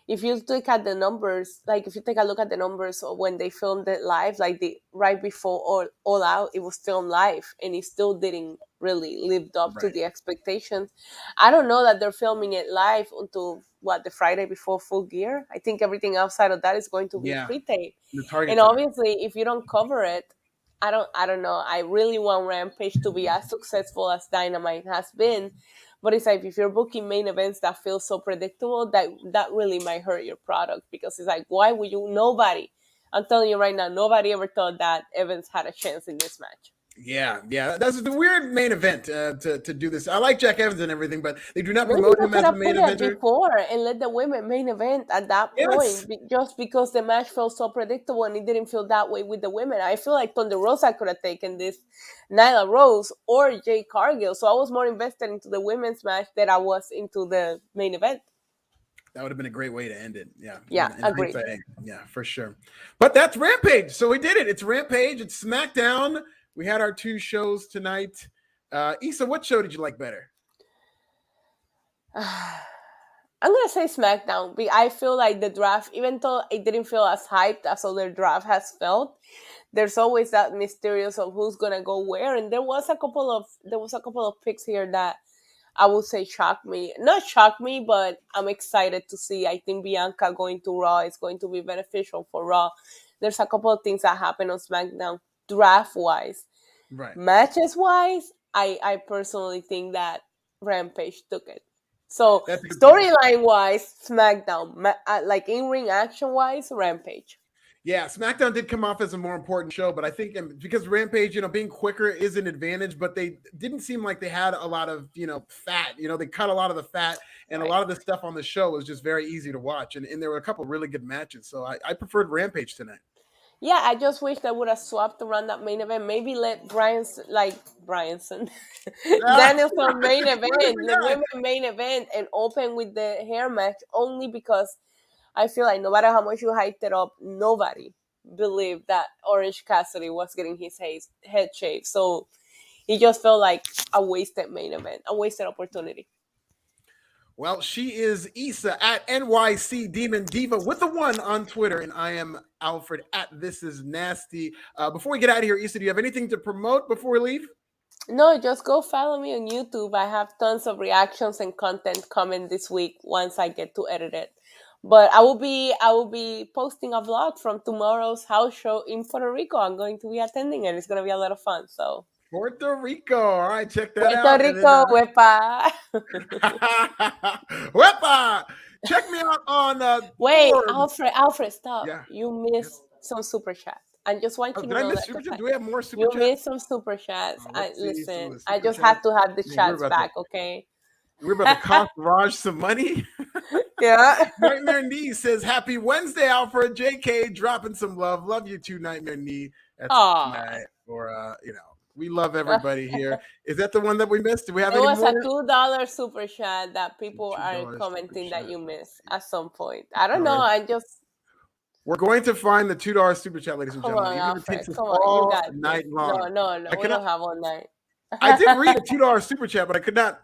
Speaker 3: if you look at the numbers, like if you take a look at the numbers of when they filmed it live, like right before All Out, it was filmed live, and it still didn't really lived up to the expectations. I don't know that they're filming it live until the Friday before Full Gear. I think everything outside of that is going to be pre-tape. And obviously, if you don't cover it, I don't know. I really want Rampage to be as successful as Dynamite has been. But it's like, if you're booking main events that feel so predictable, that really might hurt your product, because it's like, why would you? Nobody, I'm telling you right now, nobody ever thought that Evans had a chance in this match.
Speaker 2: Yeah. That's the weird main event to do this. I like Jack Evans and everything, but they do not promote him as the main eventer
Speaker 3: before, and let the women main event at that point, just because the match felt so predictable, and it didn't feel that way with the women. I feel like Thunder Rosa could have taken this, Nyla Rose or Jade Cargill. So I was more invested into the women's match than I was into the main event.
Speaker 2: That would have been a great way to end it.
Speaker 3: Yeah, agreed.
Speaker 2: Yeah, for sure. But that's Rampage. So we did it. It's Rampage. It's SmackDown. We had our two shows tonight. Issa, what show did you like better?
Speaker 3: I'm going to say SmackDown. I feel like the draft, even though it didn't feel as hyped as other draft has felt, there's always that mysterious of who's going to go where. And there was a couple of picks here that I would say shocked me. Not shocked me, but I'm excited to see. I think Bianca going to Raw is going to be beneficial for Raw. There's a couple of things that happen on SmackDown draft-wise.
Speaker 2: Right.
Speaker 3: Matches-wise, I personally think that Rampage took it. So storyline-wise, SmackDown. Like in-ring action-wise, Rampage.
Speaker 2: Yeah, SmackDown did come off as a more important show, but I think because Rampage, being quicker is an advantage, but they didn't seem like they had a lot of, fat. They cut a lot of the fat, and a lot of the stuff on the show was just very easy to watch. And there were a couple of really good matches. So I preferred Rampage tonight.
Speaker 3: Yeah, I just wish they would have swapped around that main event. Maybe let Danielson main event, the women main event, and open with the hair match, only because I feel like no matter how much you hyped it up, nobody believed that Orange Cassidy was getting his head shaved. So it just felt like a wasted main event, a wasted opportunity.
Speaker 2: Well, she is Issa at NYC Demon Diva with the 1 on Twitter, and I am Alfred at This Is Nasty. Before we get out of here, Issa, do you have anything to promote before we leave?
Speaker 3: No, just go follow me on YouTube. I have tons of reactions and content coming this week once I get to edit it. But I will be posting a vlog from tomorrow's house show in Puerto Rico. I'm going to be attending, and it's going to be a lot of fun. So
Speaker 2: Puerto Rico. All right, check that
Speaker 3: Puerto
Speaker 2: out.
Speaker 3: Rico, wepa.
Speaker 2: Wepa! Check me out on
Speaker 3: Wait,
Speaker 2: Forbes.
Speaker 3: Alfred, stop.
Speaker 2: Yeah.
Speaker 3: You missed some super chats. I just want
Speaker 2: Oh,
Speaker 3: you
Speaker 2: did
Speaker 3: to
Speaker 2: I
Speaker 3: know
Speaker 2: miss
Speaker 3: that
Speaker 2: super
Speaker 3: 'cause
Speaker 2: chat? Do we have more super
Speaker 3: you
Speaker 2: chat?
Speaker 3: missed some super chats.
Speaker 2: Let's see some of
Speaker 3: Listen,
Speaker 2: the
Speaker 3: I
Speaker 2: super
Speaker 3: just
Speaker 2: chats.
Speaker 3: have to have the
Speaker 2: Man,
Speaker 3: chats back, okay?
Speaker 2: We're about to cost Raj some money.
Speaker 3: Yeah.
Speaker 2: Nightmare Knee says, "Happy Wednesday, Alfred." JK dropping some love. Love you too, Nightmare Knee. That's
Speaker 3: Aw.
Speaker 2: or we love everybody here. Is that the one that we missed? Do we have
Speaker 3: It
Speaker 2: any
Speaker 3: was
Speaker 2: more?
Speaker 3: a $2 super chat that people
Speaker 2: $2
Speaker 3: are
Speaker 2: super
Speaker 3: commenting that
Speaker 2: chat.
Speaker 3: you missed at some point. I don't
Speaker 2: All
Speaker 3: know.
Speaker 2: right. We're going to find the $2 super chat, ladies and
Speaker 3: Come
Speaker 2: gentlemen.
Speaker 3: on,
Speaker 2: Even if it takes
Speaker 3: Alfred.
Speaker 2: us
Speaker 3: Come on. You
Speaker 2: all
Speaker 3: got this.
Speaker 2: night long.
Speaker 3: No.
Speaker 2: I
Speaker 3: We
Speaker 2: cannot.
Speaker 3: don't have all night.
Speaker 2: I did read a $2 super chat, but I could not.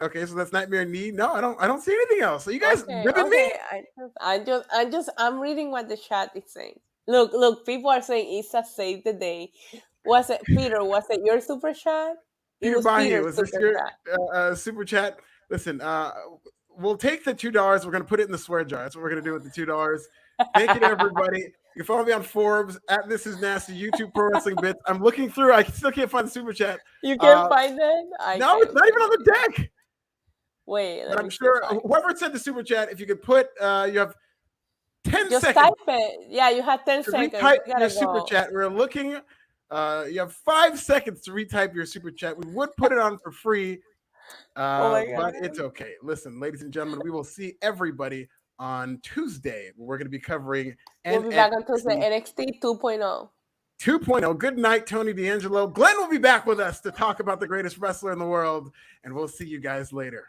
Speaker 2: Okay, so that's Nightmare Knee. No, I don't see anything else. So you guys ripping me?
Speaker 3: I'm reading what the chat is saying. Look, people are saying Isa saved the day. Was it Peter? Was it your super chat? It
Speaker 2: Peter
Speaker 3: was
Speaker 2: Bahi,
Speaker 3: Peter's
Speaker 2: was this
Speaker 3: super
Speaker 2: your
Speaker 3: chat.
Speaker 2: super chat? Listen, we'll take the $2. We're going to put it in the swear jar. That's what we're going to do with the $2. Thank you to everybody. You can follow me on Forbes at This Is Nasty, YouTube Pro Wrestling Bits. I'm looking through. I still can't find the super chat.
Speaker 3: You can't find it?
Speaker 2: No, it's not even on the deck.
Speaker 3: Wait,
Speaker 2: but I'm sure whoever said the super chat, if you could put, you have 10
Speaker 3: just
Speaker 2: seconds.
Speaker 3: Just type it. Yeah, you have 10 seconds.
Speaker 2: Retype your super chat. We're looking. You have 5 seconds to retype your super chat. We would put it on for free, but it's okay. Listen, ladies and gentlemen, we will see everybody on Tuesday. We're going to be covering
Speaker 3: We'll be back on Tuesday, NXT 2.0.
Speaker 2: 2.0. Good night, Tony D'Angelo. Glenn will be back with us to talk about the greatest wrestler in the world, and we'll see you guys later.